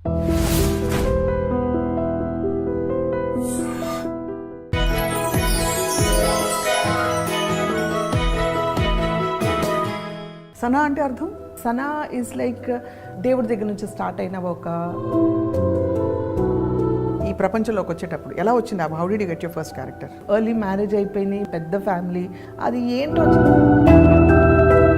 సనా అంటే అర్థం? Sana is like దేవుడి దగ్గర నుంచి స్టార్ట్ అయిన ఒక ఈ ప్రపంచంలోకి వచ్చేటప్పుడు ఎలా వచ్చింది? How did you get your first character? Early marriage అయిపోయింది, పెద్ద ఫ్యామిలీ, అది ఏంటో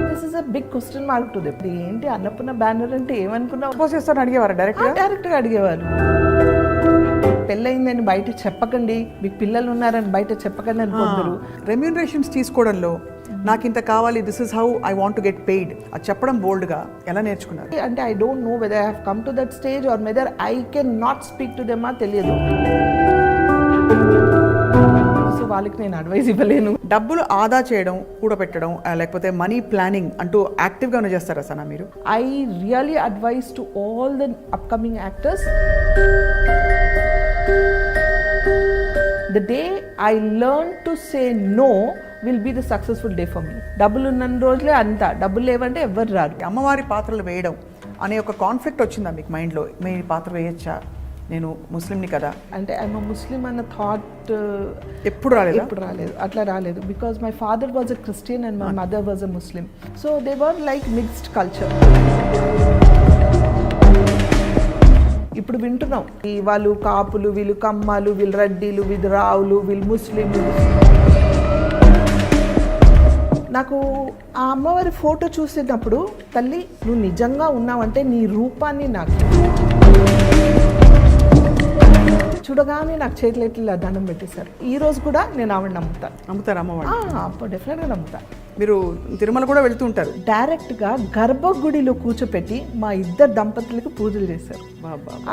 this is a big question mark to them. ఏంటి అన్నపూర్ణ బ్యానర్ అంటే ఏమనుకున్నావు? సపోజ్ చేస్తాను అడిగేవారు డైరెక్ట్గా అడిగేవారు. పెళ్ళయిందని బయట చెప్పకండి, మీకు పిల్లలు ఉన్నారని బయట చెప్పకండి అని కొందరు. రెమ్యూనరేషన్స్ తీసుకోవడంలో నాకు ఇంత కావాలి, this is how I want to get paid, అది చెప్పడం బోల్డ్గా ఎలా నేర్చుకున్నారు? అంటే I don't know whether I have come to that stage or whether I can not speak to them, తెలియదు. సో వాళ్ళకి నేను అడ్వైస్ ఇవ్వలేను. డబ్బులు ఆదా చేయడం, కూడబెట్టడం, లేకపోతే మనీ ప్లానింగ్ అంటూ యాక్టివ్గా చేస్తారా సనా మీరు? I really advice to all the upcoming actors, the day I learn to say no will be the successful day for me. డబ్బులు ఉన్న రోజులే అంతా, డబ్బులు లేవంటే ఎవ్వరు రారు. అమ్మవారి పాత్రలు వేయడం అనే ఒక కాన్ఫ్లిక్ట్ వచ్చిందా మీకు మైండ్లో? మీ పాత్ర వేయచ్చా, నేను ముస్లింని కదా అంటే ఐఎమ్ ముస్లిం అన్న థాట్ ఎప్పుడు రాలేదు, అట్లా రాలేదు. Because my father was a Christian and my mother was a Muslim, so they were like mixed culture. ఇప్పుడు వింటున్నాం వాళ్ళు కాపులు, వీళ్ళు కమ్మాలు, వీళ్ళు రెడ్డిలు, వీళ్ళు రావులు, వీళ్ళు ముస్లింలు. నాకు ఆ అమ్మవారి ఫోటో చూసేటప్పుడు, తల్లి నువ్వు నిజంగా ఉన్నావంటే నీ రూపాన్ని నాకు చూడగానే నాకు చేతులు ఎట్లా దండం పెట్టేశారు. ఈ రోజు కూడా నేను ఆవిడ నమ్ముతారు అమ్మవారు? డెఫినెట్గా నమ్ముతాను. మీరు తిరుమల కూడా వెళ్తూ ఉంటారు? డైరెక్ట్గా గర్భగుడిలో కూర్చోపెట్టి మా ఇద్దరు దంపతులకు పూజలు చేశారు.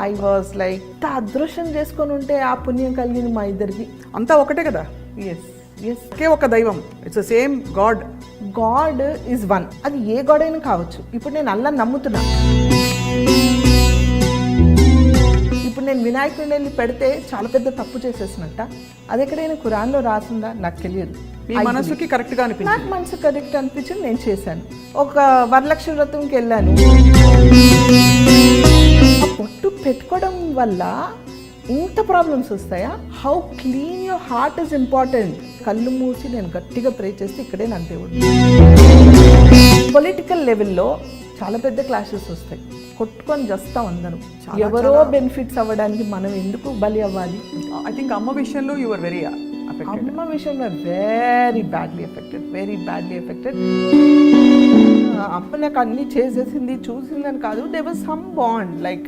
ఐ వాజ్ లైక్ అదృష్టం చేసుకొని ఉంటే ఆ పుణ్యం కలిగింది మా ఇద్దరికి. అంతా ఒకటే కదా? ఎస్ ఎస్, ఒకే ఒక దైవం, it's same God. God is one. అది ఏ గాడ్ అయినా కావచ్చు. ఇప్పుడు నేను అల్లా నమ్ముతున్నా, ఇప్పుడు నేను వినాయకుడిని వెళ్ళి పెడితే చాలా పెద్ద తప్పు చేసేసినట్ట. అది ఎక్కడైనా ఖురాన్లో రాసిందా నాకు తెలియదు. మీ మనసుకి కరెక్ట్గా అనిపించింది? నాకు మనసు కరెక్ట్ అనిపించింది, నేను చేశాను. ఒక వరలక్ష్మి వ్రతంకి వెళ్ళాను. ఆ పొట్టు పెట్టుకోవడం వల్ల ఇంత ప్రాబ్లమ్స్ వస్తాయా? How clean your heart is important. కళ్ళు మూసి నేను గట్టిగా ప్రే చేస్తే ఇక్కడే నా దేవుడు. పొలిటికల్ లెవెల్లో చాలా పెద్ద క్లాషెస్ వస్తాయి, కొట్టుకొని చేస్తాం అందరం. ఎవరో బెనిఫిట్స్ అవ్వడానికి మనం ఎందుకు బలి అవ్వాలి? ఐ థింక్ అమ్మ విషయంలో యు ఆర్ వెరీ అమ్మ విషయంలో వెరీ బ్యాడ్లీ ఎఫెక్టెడ్. అమ్మ నాకు అన్ని చేసేసింది, చూసిందని కాదు. They was some bond like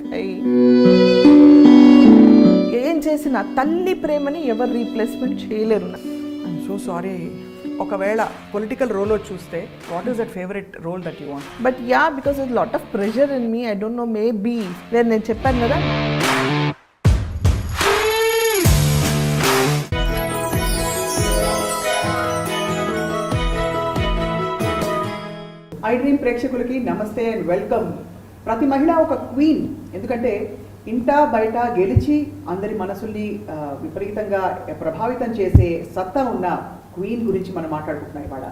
ఏం చేసిన తల్లి ప్రేమని ఎవరు రీప్లేస్మెంట్ చేయలేరు. I'm so sorry. ఒకవేళ పొలిటికల్ రోల్ చూస్తే what is that favourite role that you want? But yeah, because it's lot of pressure in me. I don't know, maybe where నేను చెప్పాను కదా. ఐ డ్రీమ్ ప్రేక్షకులకి నమస్తే అండ్ వెల్కమ్. ప్రతి మహిళ ఒక క్వీన్, ఎందుకంటే ఇంటా బయట గెలిచి అందరి మనసుల్ని విపరీతంగా ప్రభావితం చేసే సత్తా ఉన్న క్వీన్ గురించి మనం మాట్లాడుకుంటున్నాం ఇవాళ.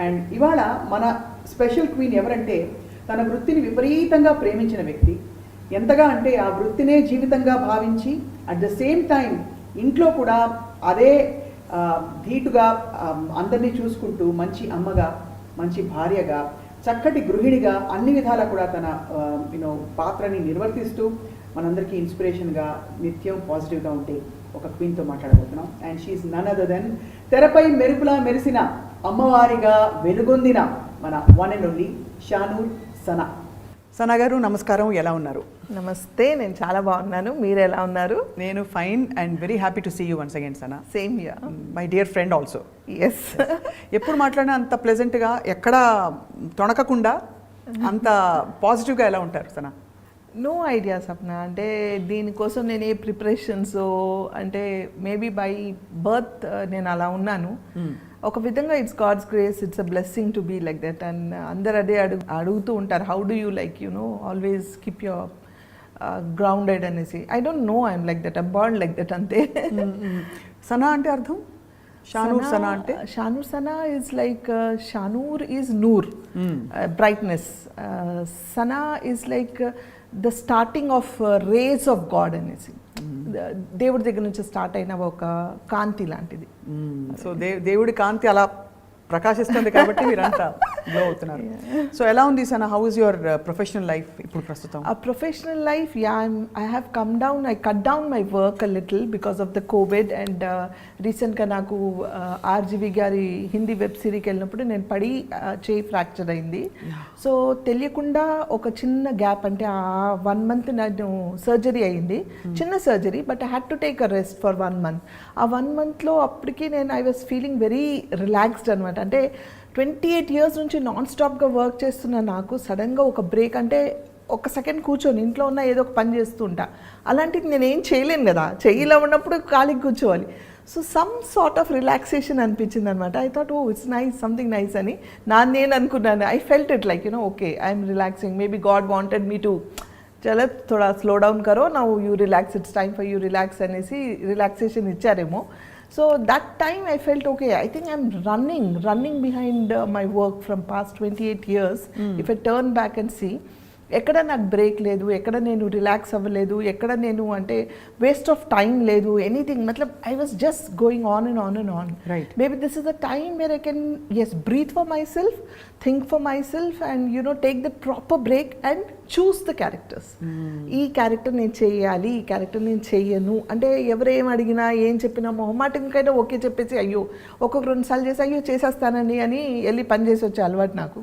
అండ్ ఇవాళ మన స్పెషల్ క్వీన్ ఎవరంటే, తన వృత్తిని విపరీతంగా ప్రేమించిన వ్యక్తి. ఎంతగా అంటే ఆ వృత్తినే జీవితంగా భావించి అట్ ద సేమ్ టైం ఇంట్లో కూడా అదే ధీటుగా అందరినీ చూసుకుంటూ మంచి అమ్మగా, మంచి భార్యగా, చక్కటి గృహిణిగా అన్ని విధాలా కూడా తన పాత్రని నిర్వర్తిస్తూ మనందరికీ ఇన్స్పిరేషన్గా నిత్యం పాజిటివ్గా ఉంటే ఒక క్వీన్తో మాట్లాడబోతున్నాం. And she is none other than తెరపై మెరుపులా మెరిసిన, అమ్మవారిగా వెలుగొందిన మన one and only Shanoor Sana. Sana garu నమస్కారం, ఎలా ఉన్నారు? నమస్తే, నేను చాలా బాగున్నాను. మీరు ఎలా ఉన్నారు? నేను fine and very happy to see you once again Sana. Same here, my dear friend also. Yes. ఎప్పుడు మాట్లాడినా అంత ప్లెజెంట్గా, ఎక్కడా తొణకకుండా అంత పాజిటివ్గా ఎలా ఉంటారు సనా? No idea Sapna. అంటే దీనికోసం నేను ఏ ప్రిపరేషన్స్, అంటే మేబీ బై బర్త్ నేను అలా ఉన్నాను. ఒక విధంగా it's God's grace, it's a blessing to be like that. And అందరు అదే అడుగుతూ ఉంటారు, how do you like always keep your grounded అనేసి. I don't know, I'm like that, I born like that అంతే. సనా అంటే అర్థం? షానూర్ సనా అంటే? Shanoor Sana is like, Shanoor is నూర్, brightness. Sana is like the starting of race of God అనేసి దేవుడి దగ్గర నుంచి స్టార్ట్ అయిన ఒక కాంతి లాంటిది. సో దేవుడి కాంతి అలా ప్రకాశిస్తుంది కాబట్టి మీరంతా గ్లో అవుతున్నారు. సో ఎలా ఉంది Sana, how is your professional life ఇప్పుడు ప్రస్తుతం? A professional life, yeah, I have come down, I cut down my work a little because of the COVID and recent గా నాకు ఆర్జీవి గారి హిందీ వెబ్ సిరీకి వెళ్ళినప్పుడు నేను పడి చేయి ఫ్రాక్చర్ అయింది. సో తెలియకుండా ఒక చిన్న గ్యాప్, అంటే ఆ 1 month నేను సర్జరీ అయింది, చిన్న surgery, but I had to take a rest for 1 month. ఆ 1 monthలో అప్పటికి నేను I was feeling very relaxed అనమాట. అంటే 28 years నుంచి నాన్ స్టాప్గా వర్క్ చేస్తున్న నాకు సడన్గా ఒక బ్రేక్, అంటే ఒక సెకండ్ కూర్చొని ఇంట్లో ఉన్న ఏదో ఒక పని చేస్తుంటా, అలాంటిది నేను ఏం చేయలేను కదా, చెయ్యిలో ఉన్నప్పుడు ఖాళీకి కూర్చోవాలి. So some sort of relaxation అనిపించింది అనమాట. I thought oh it's nice, something nice అని నేను అనుకున్నాను. I felt it like okay I'm relaxing, maybe God wanted me to చలో థోడా స్లో డౌన్ కరో, now you relax, it's time for you relax అనేసి relaxation ఇచ్చారేమో. So that time I felt okay, I think I'm running behind my work from past 28 years. If I turn back and see, ఎక్కడ నాకు break లేదు, ఎక్కడ నేను relax అవ్వలేదు, ఎక్కడ నేను అంటే వేస్ట్ ఆఫ్ టైం లేదు, ఎనీథింగ్. మతలబ్ I was just going on and on and on. Maybe this is the time where I can breathe for my self, think for my self and take the proper break and choose the characters. ఈ character నేను చేయాలి, ఈ character నేను చెయ్యను అంటే ఎవరేం అడిగినా ఏం చెప్పినా మొహమాటంకైనా ఓకే చెప్పేసి అయ్యో ఒక్కొక్క 2 సార్లు చేసి అయ్యో చేసేస్తానని అని వెళ్ళి పని చేసి వచ్చే అలవాటు నాకు.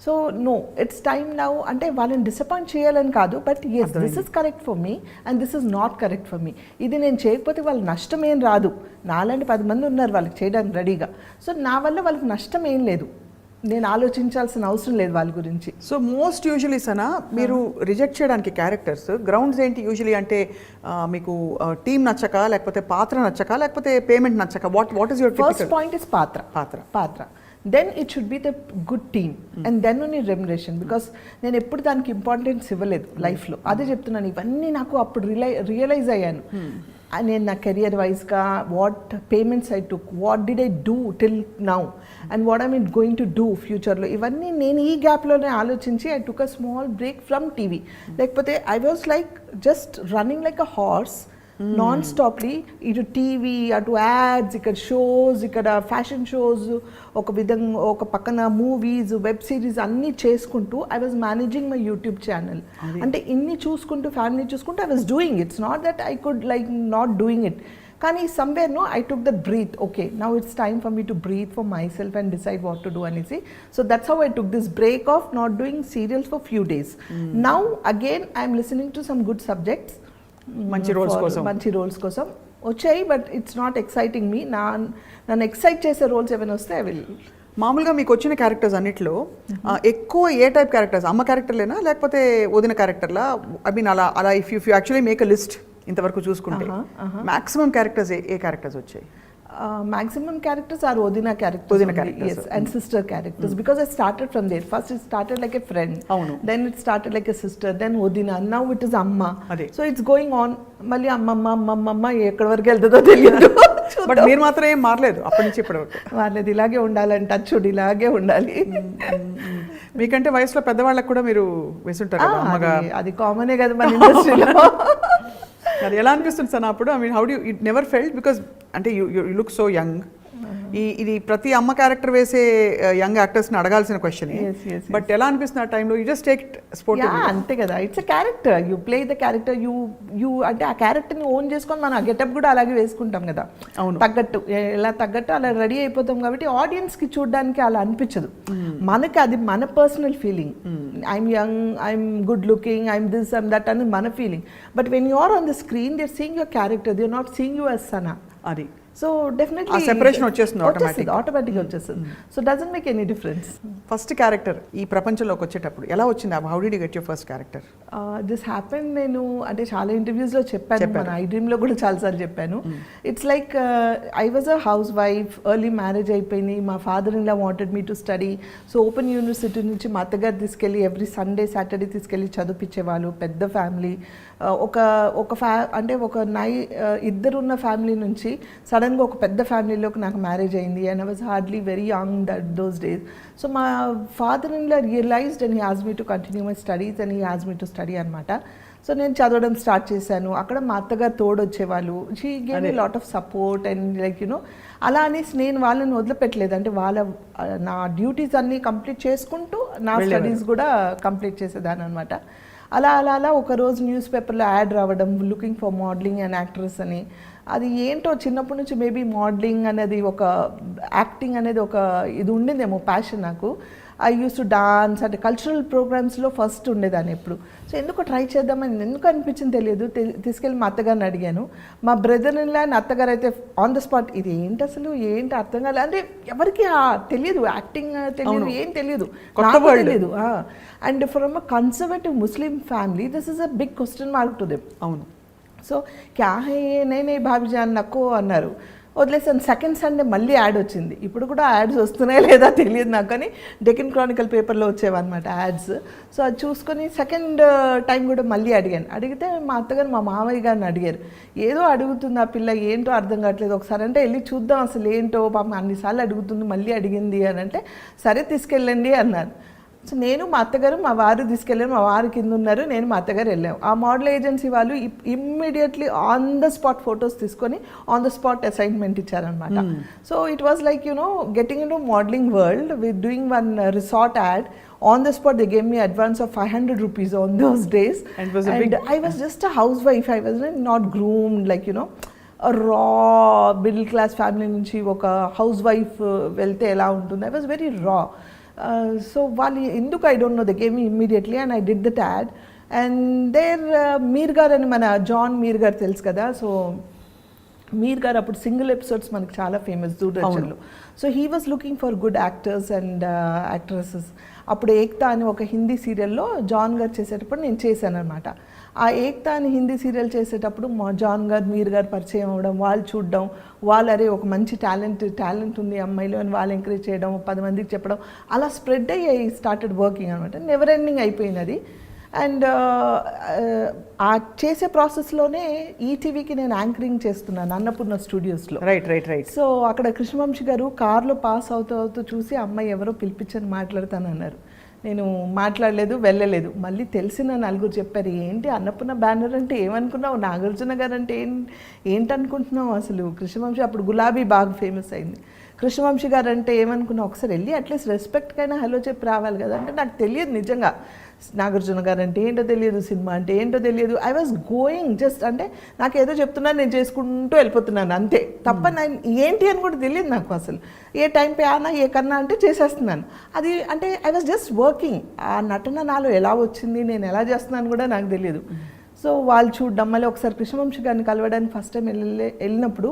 So no, it's time now, అంటే వాళ్ళని డిసప్పాయింట్ చేయాలని కాదు, but yes this is correct for me and this is not correct for me. ఇది నేను చేయకపోతే వాళ్ళ నష్టం ఏం రాదు, నాలాంటి 10 మంది ఉన్నారు వాళ్ళకి చేయడానికి రెడీగా. సో నా వల్ల వాళ్ళకి నష్టం ఏం లేదు, నేను ఆలోచించాల్సిన అవసరం లేదు వాళ్ళ గురించి. సో మోస్ట్ యూజువలీ సనా మీరు రిజెక్ట్ చేయడానికి క్యారెక్టర్స్ గ్రౌండ్స్ ఏంటి యూజువలీ? అంటే మీకు టీమ్ నచ్చక, లేకపోతే పాత్ర నచ్చక, లేకపోతే పేమెంట్ నచ్చక? What is your first point is పాత్ర. Then it should be the good team and then only remuneration, because నేను ఎప్పుడు దానికి ఇంపార్టెన్స్ ఇవ్వలేదు లైఫ్లో. అదే చెప్తున్నాను, ఇవన్నీ నాకు అప్పుడు రియలైజ్ అయ్యాను. నేను నా కెరియర్ వైజ్గా what payments I took, what did I do till now and what I mean going to do ఫ్యూచర్లో, ఇవన్నీ నేను ఈ గ్యాప్లోనే ఆలోచించి I took a small break from TV. లేకపోతే I was like just running like a horse non stoply, ఇటు TV, అటు ads, ఇక్కడ షోస్, ఇక్కడ ఫ్యాషన్ షోస్, ఒక విధంగా ఒక పక్కన మూవీస్, వెబ్ సిరీస్ అన్నీ చేసుకుంటూ I was managing my YouTube channel. అంటే ఇన్ని చూసుకుంటూ ఫ్యామిలీ చూసుకుంటూ I was doing, it's not that I could like not doing it. కానీ somewhere no I took that breath, okay now it's time for me to breathe for my self and decide what to do అనేసి. So that's how I took this break of not doing serials for few days. Now again I'm listening to some good subjects, మంచి roles కోసం వచ్చాయి, but it's not exciting మీ. నన్ను excite చేసే roles ఏమైనా వస్తే I will. మామూలుగా మీకు వచ్చిన క్యారెక్టర్స్ అన్నిట్లో ఎక్కువ ఏ టైప్ క్యారెక్టర్స్? అమ్మ క్యారెక్టర్లేనా, లేకపోతే వదిన క్యారెక్టర్లా? ఐ మీన్ అలా if you actually make a list ఇంతవరకు చూసుకుంటే మాక్సిమం క్యారెక్టర్స్ ఏ క్యారెక్టర్స్ వచ్చాయి? Maximum characters are Odina characters. Yes, and sister characters. Because I started from there. First it started like a friend. Then it started like a sister. Then Odina. Now it is Amma. So it's going on. Mali Amma ekkada varaku veltado teliyadu. But meer maatram em maaraledu appadi nunchi ippadi varaku. Maaraledu, ilage undalani, touch ilage undali. మీకంటే వయసులో పెద్దవాళ్ళకి కూడా మీరు వేసుంటారు కదా అమ్మగా. అది కామనే కదా మన ఇండస్ట్రీలో. అది ఎలా అనిపిస్తుంది సార్ అప్పుడు? I mean how do it never felt, because అంటే యూ లుక్ సో యంగ్. ఇది ప్రతి అమ్మ క్యారెక్టర్ వేసే యంగ్ యాక్టర్స్ని అడగాల్సిన క్వశ్చన్. బట్ ఎలా అనిపిస్తుంది ఆ టైంలో? You just take sport. అంతే కదా, it's a character, you play the character, you అంటే ఆ క్యారెక్టర్ని ఓన్ చేసుకొని మనం ఆ గెటప్ కూడా అలాగే వేసుకుంటాం కదా, తగ్గట్టు ఎలా తగ్గట్టు అలా రెడీ అయిపోతాం. కాబట్టి ఆడియన్స్కి చూడడానికి అలా అనిపించదు, మనకి అది మన personal feeling. I'm young, I'm good looking, I'm this I'm that అని మన feeling. But when you are on the screen they are seeing your character, they are not seeing you as Sana. అది సో డెఫినెట్లీ సెపరేషన్ వచ్చేస్తుంది, ఆటోమేటిక్గా వచ్చేస్తుంది. So doesn't make any difference. First character ఈ ప్రపంచంలోకి వచ్చేటప్పుడు ఎలా వచ్చింది? How did you get your first character? This happen, నేను అంటే చాలా ఇంటర్వ్యూస్లో చెప్పాను, మన ఐ డ్రీమ్లో కూడా చాలాసార్లు చెప్పాను. It's like I was a house wife, early marriage అయిపోయింది, మా father in law wanted me to study. So open university నుంచి మా అత్తగారు తీసుకెళ్ళి ఎవ్రీ సండే సాటర్డే తీసుకెళ్ళి చదివించేవాళ్ళు, పెద్ద ఫ్యామిలీ, ఒక ఒక అంటే ఇద్దరున్న ఫ్యామిలీ నుంచి సడన్గా ఒక పెద్ద ఫ్యామిలీలోకి నాకు మ్యారేజ్ అయింది and I was hardly very young those days. So మా father in law realised and he asked me to continue my studies and he asked me to study అనమాట. సో నేను చదవడం స్టార్ట్ చేశాను. అక్కడ మా అత్తగారు తోడొచ్చేవాళ్ళు. She gave me lot of support and like you know అలా అనేసి నేను వాళ్ళని వదిలిపెట్టలేదు. అంటే నా డ్యూటీస్ అన్నీ కంప్లీట్ చేసుకుంటూ నా స్టడీస్ కూడా కంప్లీట్ చేసేదాన్ని అనమాట. అలా ఒకరోజు న్యూస్ పేపర్లో యాడ్ రావడం looking for modelling and actress అని. అది ఏంటో చిన్నప్పటి నుంచి మేబీ మోడలింగ్ అనేది ఒక యాక్టింగ్ అనేది ఒక ఇది ఉండిందేమో ప్యాషన్ నాకు. ఐ యూస్ టు డాన్స్ అంటే కల్చరల్ ప్రోగ్రామ్స్లో ఫస్ట్ ఉండేదాన్ని ఎప్పుడు. సో ఎందుకు ట్రై చేద్దామని ఎందుకు అనిపించింది తెలియదు. తీసుకెళ్ళి మా అత్తగారిని అడిగాను. మా బ్రదర్ ఇన్ లా అత్తగారు అయితే ఆన్ ద స్పాట్ ఇది ఏంటి అసలు ఏంటి అర్థం కాలేదు. అంటే ఎవరికి తెలియదు, యాక్టింగ్ తెలియదు, ఏం తెలియదు, తెలియదు. And from a conservative Muslim family this is a big question mark to them. అవును. సో క్యా హే నేనే భాబీజాన్ నక్కో అన్నారు. వదిలేసాను. సెకండ్ సండే మళ్ళీ యాడ్ వచ్చింది. ఇప్పుడు కూడా యాడ్స్ వస్తున్నాయా లేదా తెలియదు నాకు, కానీ డెక్కన్ క్రానికల్ పేపర్లో వచ్చేవన్నమాట యాడ్స్. సో అది చూసుకొని సెకండ్ టైం కూడా మళ్ళీ అడిగితే మా అత్తగారు మా మామయ్య గారిని అడిగారు. ఏదో అడుగుతుంది ఆ పిల్ల, ఏంటో అర్థం కావట్లేదు, ఒకసారి అంటే వెళ్ళి చూద్దాం అసలు ఏంటో, పాపం అన్నిసార్లు అడుగుతుంది మళ్ళీ అడిగింది అని అంటే సరే తీసుకెళ్ళండి అన్నారు. సో నేను మా అత్తగారు మా వారు తీసుకెళ్ళారు. మా వారు కింద ఉన్నారు, నేను మా అత్తగారు వెళ్ళాము. ఆ మోడల్ ఏజెన్సీ వాళ్ళు immediately on the spot photos తీసుకొని ఆన్ ద స్పాట్ అసైన్మెంట్ ఇచ్చారనమాట. So it was like you know getting in to modelling world with doing one resort add. On the spot they gave me advance of 500 rupees on those days, and I was just a housewife. I was not groomed like you know a raw middle class family నుంచి ఒక house wife వెళ్తే ఎలా ఉంటుంది. I was very raw. So వాళ్ళు ఎందుకు I don't know they gave me immediately and I did that ad. And there Meer గారు అని మన జాన్ మీర్ గారు తెలుసు కదా. సో మీర్ గారు అప్పుడు సింగిల్ ఎపిసోడ్స్ మనకి చాలా ఫేమస్ దూరదర్శన్లో. So he was looking for good actors and actresses. అప్పుడు ఏక్తా అని ఒక హిందీ సీరియల్లో జాన్ గారు చేసేటప్పుడు నేను చేశాను అనమాట. ఆ ఏక్తా అని హిందీ సీరియల్ చేసేటప్పుడు మా జాన్ గారు మీర్ గారు పరిచయం అవ్వడం, వాళ్ళు చూడడం, వాళ్ళు అరే ఒక మంచి టాలెంట్ ఉంది అమ్మాయిలో అని వాళ్ళు ఎంకరేజ్ చేయడం, 10 మందికి చెప్పడం, అలా స్ప్రెడ్ అయ్యి ఐ స్టార్టెడ్ వర్కింగ్ అనమాట. నెవర్ ఎండింగ్ అయిపోయింది అది. అండ్ ఆ చేసే ప్రాసెస్లోనే ఈటీవీకి నేను యాంకరింగ్ చేస్తున్నాను అన్నపూర్ణ స్టూడియోస్లో. రైట్. సో అక్కడ కృష్ణవంశీ గారు కార్లో పాస్ అవుతూ చూసి అమ్మాయి ఎవరో పిలిపించని మాట్లాడతానన్నారు. నేను మాట్లాడలేదు, వెళ్ళలేదు. మళ్ళీ తెలిసిన నలుగురు చెప్పారు, ఏంటి అన్నపూర్ణ బ్యానర్ అంటే ఏమనుకున్నావు, నాగార్జున గారు అంటే ఏంటనుకుంటున్నావు అసలు. కృష్ణవంశీ అప్పుడు గులాబీ బాగా ఫేమస్ అయింది. కృష్ణవంశీ గారు అంటే ఏమనుకున్నావు, ఒకసారి వెళ్ళి అట్లీస్ట్ రెస్పెక్ట్కైనా హలో చెప్పి రావాలి కదా. అంటే నాకు తెలియదు నిజంగా నాగార్జున గారు అంటే ఏంటో తెలియదు, సినిమా అంటే ఏంటో తెలియదు. ఐ వాజ్ గోయింగ్ జస్ట్ అంటే నాకు ఏదో చెప్తున్నాను, నేను చేసుకుంటూ వెళ్ళిపోతున్నాను అంతే తప్ప నేను ఏంటి అని కూడా తెలియదు నాకు అసలు. ఏ టైం పే ఆనా ఏ కన్నా అంటే చేసేస్తున్నాను. అది అంటే ఐ వాజ్ జస్ట్ వర్కింగ్. ఆ నటన నాలో ఎలా వచ్చింది, నేను ఎలా చేస్తున్నాను కూడా నాకు తెలియదు. సో వాళ్ళు చూడడం, మళ్ళీ ఒకసారి కృష్ణవంశీ గారిని కలవడానికి ఫస్ట్ టైం వెళ్ళినప్పుడు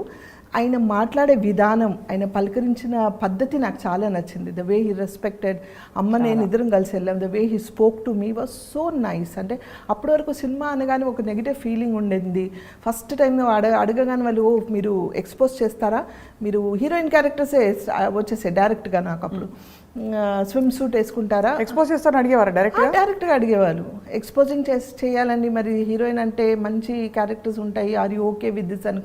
ఆయన మాట్లాడే విధానం, ఆయన పలకరించిన పద్ధతి నాకు చాలా నచ్చింది. The way he respected. అమ్మ నేను ఇద్దరం కలిసి వెళ్ళాం. The way he spoke to me was so nice. అంటే అప్పటి వరకు సినిమా అనగానే ఒక నెగిటివ్ ఫీలింగ్ ఉండేది. ఫస్ట్ టైం అడగగానే వాళ్ళు మీరు ఎక్స్పోజ్ చేస్తారా, మీరు హీరోయిన్ క్యారెక్టర్సే వచ్చేసాయి డైరెక్ట్గా. నాకు అప్పుడు స్విమ్ సూట్ వేసుకుంటారా, ఎక్స్పోజ్ చేస్తారని అడిగేవారు డైరెక్ట్గా అడిగేవాళ్ళు. ఎక్స్పోజింగ్ చేయాలండి, మరి హీరోయిన్ అంటే మంచి క్యారెక్టర్స్ ఉంటాయి, are you okay with this అని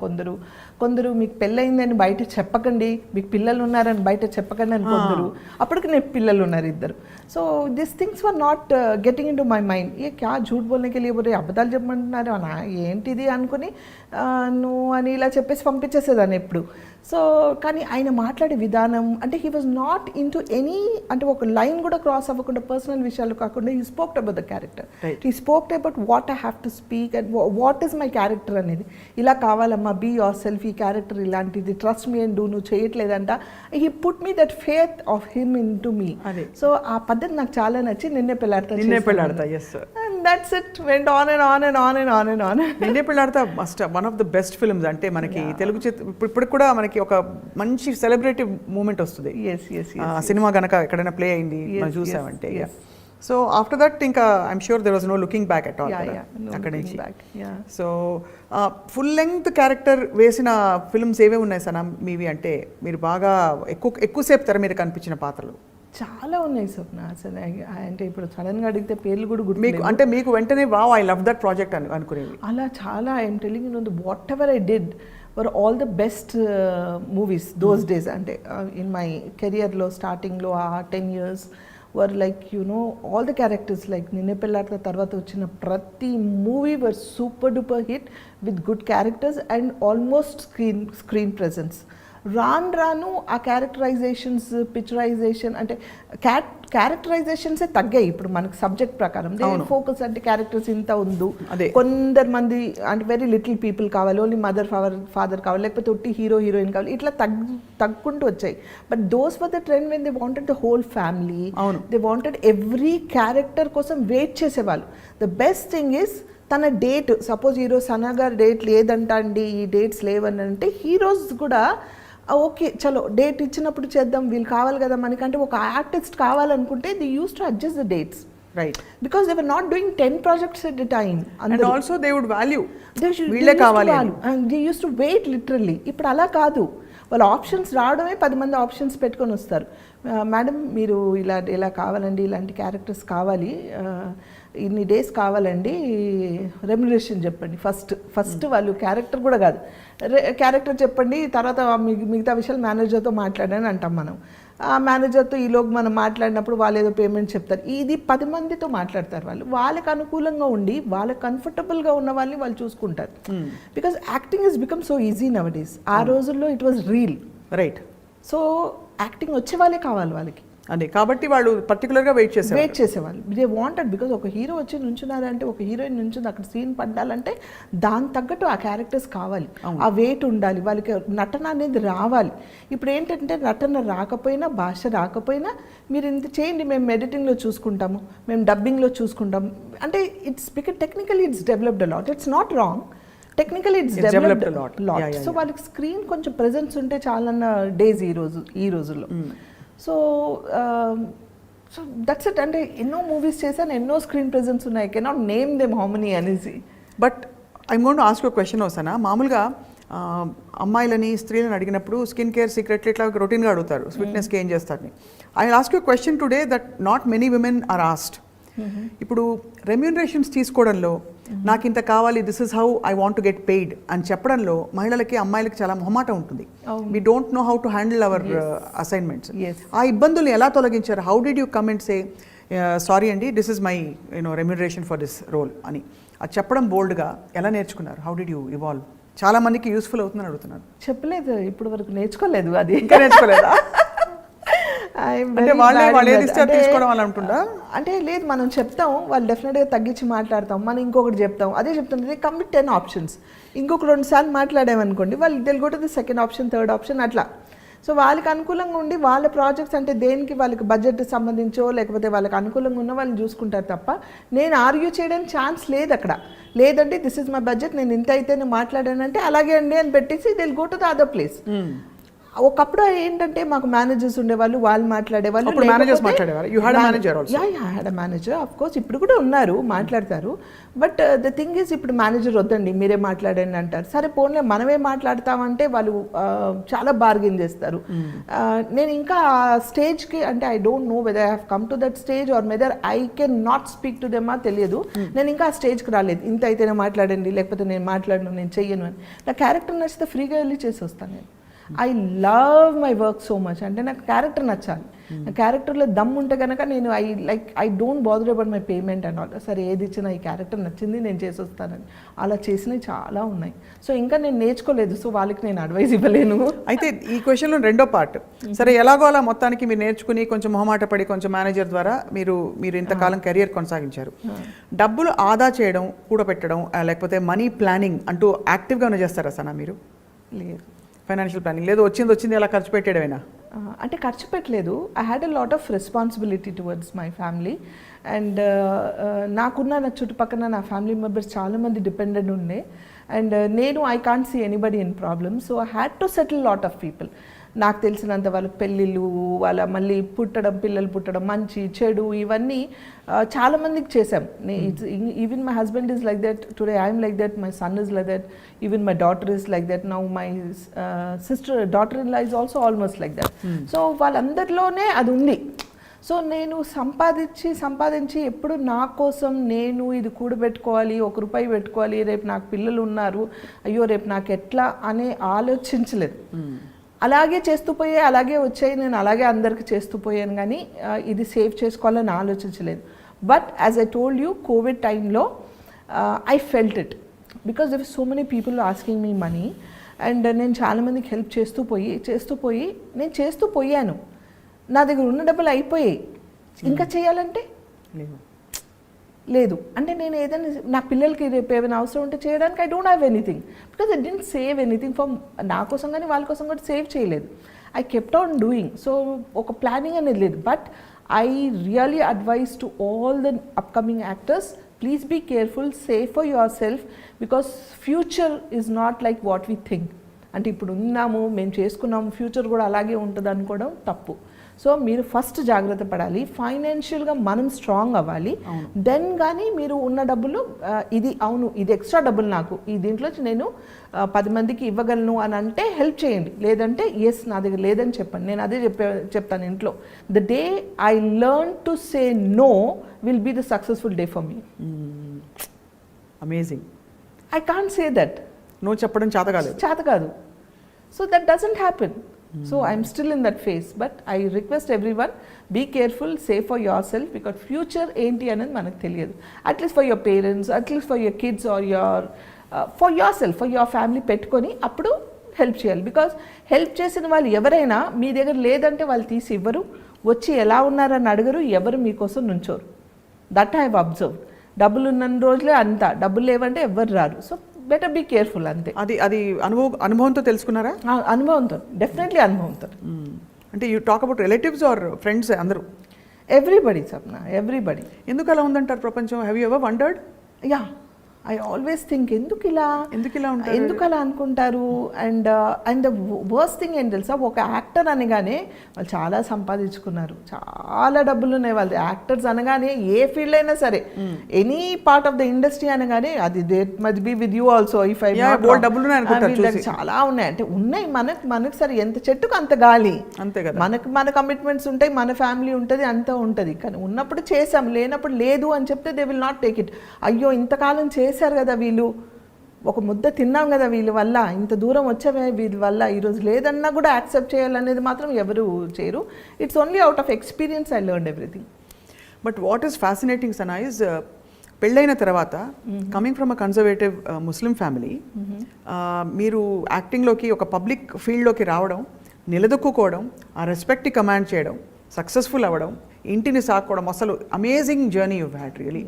కొందరు మీకు పెళ్ళయిందని బయట చెప్పకండి, మీకు పిల్లలు ఉన్నారని బయట చెప్పకండి అని కొందరు. అప్పటికి నేను పిల్లలు ఉన్నారు 2. So this things were not getting into my mind. ఏ క్యా झूठ बोलने के लिए बोले, అబద్ధాలు చెప్పమంటున్నారు ఏంటిది అనుకుని నువ్వు అని ఇలా చెప్పేసి పంపించేసేదాన్ని ఎప్పుడు. సో కానీ ఆయన మాట్లాడే విధానం అంటే he was not into any అంటే ఒక లైన్ కూడా క్రాస్ అవ్వకుండా పర్సనల్ విషయాలు కాకుండా he spoked about the character. He spoked about what I have to speak and what is my character అనేది. ఇలా కావాలమ్మా, బీ యువర్ సెల్ఫ్, ఈ క్యారెక్టర్ ఇలాంటిది, ట్రస్ట్ మీ అండ్ డూ, నువ్వు చేయట్లేదంట. He put me that faith of him into me. So ఆ పద్ధతి నాకు చాలా నచ్చి Ninne Pelladata. And that's it, went on and on and on and on and on. Ninne Pelladata must one of the best films. అంటే మనకి తెలుగు ఇప్పుడు కూడా మనకి ఒక మంచి సెలబ్రేటివ్ మూమెంట్ వస్తుంది. సినిమా కనుక ఎక్కడైనా ప్లే అయింది మనం చూసామంటే. సో ఆఫ్టర్ దట్ ఇంకా I'm sure there was no looking back at all అక్కడి నుంచి. సో ఫుల్ లెంగ్త్ క్యారెక్టర్ వేసిన ఫిల్మ్స్ ఏవే ఉన్నాయి సనా మీవి? అంటే మీరు బాగా ఎక్కువసేపు తెర మీద కనిపించిన పాత్రలు చాలా ఉన్నాయి స్వప్న అసలు అంటే ఇప్పుడు సడన్గా అడిగితే పేర్లు కూడా మీకు గుర్తు అంటే మీకు వెంటనే wow I love that project అని అనుకునేవి? అలా చాలా I'm telling you what ever I did were all the best movies those days. అంటే ఇన్ మై కెరియర్లో స్టార్టింగ్లో ఆ 10 years were like all the characters like నిన్నే పెళ్ళాట్ల తర్వాత వచ్చిన ప్రతి movie were super duper hit with good characters and almost screen presence. రాను ఆ క్యారెక్టరైజేషన్స్ పిక్చరైజేషన్ అంటే క్యారెక్టరైజేషన్సే తగ్గాయి ఇప్పుడు మనకి సబ్జెక్ట్ ప్రకారం. ఫోకస్ అంటే క్యారెక్టర్స్ ఇంత ఉండు, కొందరు మంది అంటే వెరీ లిటిల్ పీపుల్ కావాలి, ఓన్లీ మదర్ ఫాదర్ కావాలి, లేకపోతే ఒట్టి హీరో హీరోయిన్ కావాలి, ఇట్లా తగ్గుకుంటూ వచ్చాయి. But those for the trend when they wanted the whole family, they wanted every character కోసం వెయిట్ చేసేవాళ్ళు. ద బెస్ట్ థింగ్ ఈస్ తన డేట్, సపోజ్ హీరో సనా గారి డేట్ లేదంట అండి, ఈ డేట్స్ లేవని అంటే హీరోస్ కూడా ఓకే చలో డేట్ ఇచ్చినప్పుడు చేద్దాం, వీళ్ళు కావాలి కదా మనకంటే ఒక ఆర్టిస్ట్ కావాలనుకుంటే the use to adjust the dates, right? Because they were not doing 10 projects at a time. And also they would value వీళ్ళే కావాలి and they used to wait literally. ఇప్పుడు అలా కాదు, వాళ్ళ ఆప్షన్స్ రావడమే 10 మంది ఆప్షన్స్ పెట్టుకొని వస్తారు. మేడం మీరు ఇలా కావాలండి, ఇలాంటి క్యారెక్టర్స్ కావాలి, ఇన్ని డేస్ కావాలండి, రెమ్యునరేషన్ చెప్పండి. ఫస్ట్ వాళ్ళు క్యారెక్టర్ కూడా కాదు, క్యారెక్టర్ చెప్పండి, తర్వాత మిగతా విషయాలు మేనేజర్తో మాట్లాడని అంటాం మనం. ఆ మేనేజర్తో ఈలోపు మనం మాట్లాడినప్పుడు వాళ్ళు ఏదో పేమెంట్ చెప్తారు. ఇది 10 మందితో మాట్లాడతారు వాళ్ళు. వాళ్ళకి అనుకూలంగా ఉండి వాళ్ళకి కంఫర్టబుల్గా ఉన్న వాళ్ళని వాళ్ళు చూసుకుంటారు. Because acting is become so easy now days. ఆ రోజుల్లో it was reel, right? So acting వచ్చే వాళ్ళే కావాలి వాళ్ళకి. అదే కాబట్టి వాళ్ళు పర్టికులర్గా వెయిట్ చేసేవాళ్ళు. దే వాంటెడ్ బికాజ్ ఒక హీరో వచ్చి నుంచున్నారంటే, ఒక హీరోయిన్ నుంచుంది అక్కడ సీన్ పడ్డాలంటే దాని తగ్గట్టు ఆ క్యారెక్టర్స్ కావాలి, ఆ వెయిట్ ఉండాలి, వాళ్ళకి నటన అనేది రావాలి. ఇప్పుడు ఏంటంటే నటన రాకపోయినా, భాష రాకపోయినా మీరు ఇంత చేయండి, మేము ఎడిటింగ్లో చూసుకుంటాము, మేము డబ్బింగ్లో చూసుకుంటాము అంటే it's because technically it's developed a lot. It's not wrong, technically it's developed a lot. So వాళ్ళకి స్క్రీన్ కొంచెం ప్రెజెన్స్ ఉంటే చాలన్న డేస్ ఈ రోజుల్లో. So that's it. అంటే ఎన్నో మూవీస్ చేశాను, ఎన్నో స్క్రీన్ ప్రెజెన్స్ ఉన్నాయి, cannot name them how many అనేసి. But I'm going to ask you question వస్తానా? మామూలుగా అమ్మాయిలని స్త్రీలను అడిగినప్పుడు స్కిన్ కేర్ సీక్రెట్లు ఇట్లా రొటీన్గా అడుగుతారు, ఫిట్నెస్కి ఏం చేస్తారని. I will ask you question today that not many women are asked. ఇప్పుడు రెమ్యూనరేషన్స్ తీసుకోవడంలో నాకు ఇంత కావాలి, this is how I want to get paid అని చెప్పడంలో మహిళలకి అమ్మాయిలకి చాలా మొహమాటం ఉంటుంది. We don't know how to handle our assignments. ఆ ఇబ్బందులు ఎలా తొలగించారు? How did you come and say sorry అండి, this is my remuneration for this role అని అది చెప్పడం బోల్డ్గా ఎలా నేర్చుకున్నారు? How did you evolve? చాలా మందికి యూస్ఫుల్ అవుతుందని అడుగుతున్నారు. చెప్పలేదు, ఇప్పుడు వరకు నేర్చుకోలేదు. అది ఇంకా నేర్చుకోలేదా? అంటే లేదు, మనం చెప్తాం, వాళ్ళు డెఫినెట్గా తగ్గించి మాట్లాడతాం, మనం ఇంకొకటి చెప్తాం, అదే చెప్తుంది కమ్ విత్ 10 options. ఇంకొక 2 సార్లు మాట్లాడామనుకోండి, వాళ్ళు they'll go to the second option, third option అట్లా. సో వాళ్ళకి అనుకూలంగా ఉండి వాళ్ళ ప్రాజెక్ట్స్ అంటే దేనికి వాళ్ళకి బడ్జెట్ సంబంధించో లేకపోతే వాళ్ళకి అనుకూలంగా ఉన్న వాళ్ళు చూసుకుంటారు తప్ప నేను ఆర్గ్యూ చేయడానికి ఛాన్స్ లేదు అక్కడ. లేదంటే దిస్ ఇస్ మై బడ్జెట్, నేను ఇంత అయితే నేను మాట్లాడానంటే అలాగే అండి అని పెట్టేసి they will go to the other place. ఒకప్పుడు ఏంటంటే మాకు మేనేజర్స్ ఉండేవాళ్ళు, వాళ్ళు మాట్లాడేవాళ్ళు. మేనేజర్ ఆఫ్ కోర్స్ ఇప్పుడు కూడా ఉన్నారు, మాట్లాడతారు. బట్ ద థింగ్ ఈజ్ ఇప్పుడు మేనేజర్ వద్దండి మీరే మాట్లాడండి అంటారు. సరే పోన్లే మనమే మాట్లాడతామంటే వాళ్ళు చాలా బార్గెన్ చేస్తారు. నేను ఇంకా ఆ స్టేజ్కి అంటే I don't know whether I have come to that stage or whether I can not speak to them తెలియదు. నేను ఇంకా ఆ స్టేజ్కి రాలేదు, ఇంత అయితేనే మాట్లాడండి లేకపోతే నేను మాట్లాడను, నేను చెయ్యను అని. నా క్యారెక్టర్ నచ్చితే ఫ్రీగా వెళ్ళి చేసి వస్తాను నేను. I love my work so much. అంటే నాకు క్యారెక్టర్ నచ్చాలి, నా క్యారెక్టర్లో దమ్ ఉంటే కనుక నేను I don't bother about my payment and all. సరే ఏది ఇచ్చినా ఈ క్యారెక్టర్ నచ్చింది నేను చేసి వస్తానని అలా చేసినవి చాలా ఉన్నాయి. సో ఇంకా నేను నేర్చుకోలేదు, సో వాళ్ళకి నేను అడ్వైస్ ఇవ్వలేను. అయితే ఈ క్వశ్చన్లో రెండో పార్ట్, సరే ఎలాగో అలా మొత్తానికి మీరు నేర్చుకుని కొంచెం మొహమాట పడి కొంచెం మేనేజర్ ద్వారా మీరు ఇంతకాలం కెరియర్ కొనసాగించారు. డబ్బులు ఆదా చేయడం, కూడబెట్టడం లేకపోతే మనీ ప్లానింగ్ అంటూ యాక్టివ్గా చేస్తారా సనా మీరు? లేదు, ఫైనాన్షియల్ ప్లానింగ్ లేదు, వచ్చింది అలా ఖర్చు పెట్టేయడమేనా? అంటే ఖర్చు పెట్టలేదు. I had a lot of responsibility towards my family and నాకున్న నా చుట్టుపక్కల నా ఫ్యామిలీ మెంబర్స్ చాలామంది డిపెండెంట్ ఉండే అండ్ నేను I can't see anybody in problem. So I had to settle lot of people. నాకు తెలిసినంత వాళ్ళ పెళ్ళిళ్ళు, వాళ్ళ మళ్ళీ పిల్లలు పుట్టడం, మంచి చెడు ఇవన్నీ చాలామందికి చేసాం. Even my husband is like that today, I'm like that, my son is like that, even my daughter is like that, now my daughter in law is also almost like that. So వాళ్ళందరిలోనే అది ఉంది. So నేను సంపాదించి ఎప్పుడు నా కోసం నేను ఇది కూడబెట్టుకోవాలి, ₹1 పెట్టుకోవాలి, రేపు నాకు పిల్లలు ఉన్నారు, అయ్యో రేపు నాకు ఎట్లా అనే ఆలోచించలేదు. అలాగే చేస్తూ పోయే, అలాగే వచ్చాయి, నేను అలాగే అందరికి చేస్తూ పోయాను, కానీ ఇది సేవ్ చేసుకోవాలని ఆలోచించలేదు. But as I told you, Covid టైంలో I felt it because there so many people asking me money and నేను చాలామందికి హెల్ప్ నేను చేస్తూ పోయాను. నా దగ్గర ఉన్న డబ్బులు అయిపోయాయి, ఇంకా చేయాలంటే లేదు. అంటే నేను ఏదైనా నా పిల్లలకి రేపు ఏమైనా అవసరం ఉంటే చేయడానికి I don't have anything because I didn't save anything for నా కోసం కానీ వాళ్ళ కోసం కూడా సేవ్ చేయలేదు. I kept on doing. So ఒక ప్లానింగ్ అనేది లేదు. But I really advise to all the upcoming actors, please be careful, save for your self because future is not like what we think. అంటే ఇప్పుడు ఉన్నాము, మేము చేసుకున్నాము, future కూడా అలాగే ఉంటుంది అనుకోవడం తప్పు. సో మీరు ఫస్ట్ జాగ్రత్త పడాలి, ఫైనాన్షియల్గా మనం స్ట్రాంగ్ అవ్వాలి. దెన్ కానీ మీరు ఉన్న డబ్బులు ఇది అవును ఇది ఎక్స్ట్రా డబ్బులు నాకు ఈ దీంట్లో నేను 10 మందికి ఇవ్వగలను అని అంటే హెల్ప్ చేయండి. లేదంటే ఎస్ నా దగ్గర లేదని చెప్పండి. నేను అదే చెప్తాను ఇంట్లో. The day I learn to say no will be the successful day for me. Amazing. I can't say that. No చెప్పడం చేత కాదు. So that doesn't happen. So I'm still in that phase, but I request everyone, be careful, save for yourself because future enti anadi manaku teliyadu. At least for your parents, at least for your kids or your for yourself, for your family పెట్టుకొని అప్పుడు help చేయాలి. Because help చేసిన వాళ్ళు ఎవరైనా మీ దగ్గర లేదంటే వాళ్ళు తీసి ఇవ్వరు, వచ్చి ఎలా ఉన్నారని అడగరు, ఎవరు మీకోసం నుంచోరు. That I have observe. డబ్బులు ఉన్న రోజులే అంతా, డబ్బులు లేవంటే ఎవరు రారు. సో బెటర్ బీ కేర్ఫుల్ అంతే. అది అనుభవంతో తెలుసుకున్నారా? అనుభవంతో, డెఫినెట్లీ అనుభవంతో. అంటే you talk about relatives or friends? అందరూ, ఎవ్రీబడి సప్న, ఎవ్రీబడి. ఎందుకు అలా ఉందంటారు ప్రపంచం? Have you ever wondered? Yeah, I always think ఎందుకు ఇలా ఉంటారు, ఎందుకు అలా అనుకుంటారు. అండ్ ద వర్స్ట్ థింగ్ ఏం తెలుసా, ఒక యాక్టర్ అనగానే వాళ్ళు చాలా సంపాదించుకున్నారు, చాలా డబ్బులు ఉన్నాయి వాళ్ళు. యాక్టర్స్ అనగానే ఏ ఫీల్డ్ అయినా సరే, any part of the industry అనగానే అది must be with you also. If I చాలా ఉన్నాయి అంటే ఉన్నాయి. మనకు సరే ఎంత చెట్టుకు అంత గాలి, అంతే కదా. మన కమిట్మెంట్స్ ఉంటాయి, మన ఫ్యామిలీ ఉంటుంది, అంతా ఉంటుంది. కానీ ఉన్నప్పుడు చేసాం, లేనప్పుడు లేదు అని చెప్తే they will not take it. అయ్యో ఇంతకాలం చేశారు కదా వీళ్ళు, ఒక ముద్ద తిన్నాం కదా వీళ్ళ వల్ల, ఇంత దూరం వచ్చామే వీళ్ళ వల్ల, ఈరోజు లేదన్నా కూడా యాక్సెప్ట్ చేయాలనేది మాత్రం ఎవరు చేయరు. It's only out of experience I learned everything. But what is fascinating Sana is, పెళ్ళైన తర్వాత coming from a conservative Muslim family, మీరు యాక్టింగ్లోకి ఒక పబ్లిక్ ఫీల్డ్లోకి రావడం, నిలదొక్కుకోవడం, ఆ రెస్పెక్ట్ని కమాండ్ చేయడం, సక్సెస్ఫుల్ అవ్వడం, ఇంటిని సాక్కోవడం, అసలు amazing journey you had really.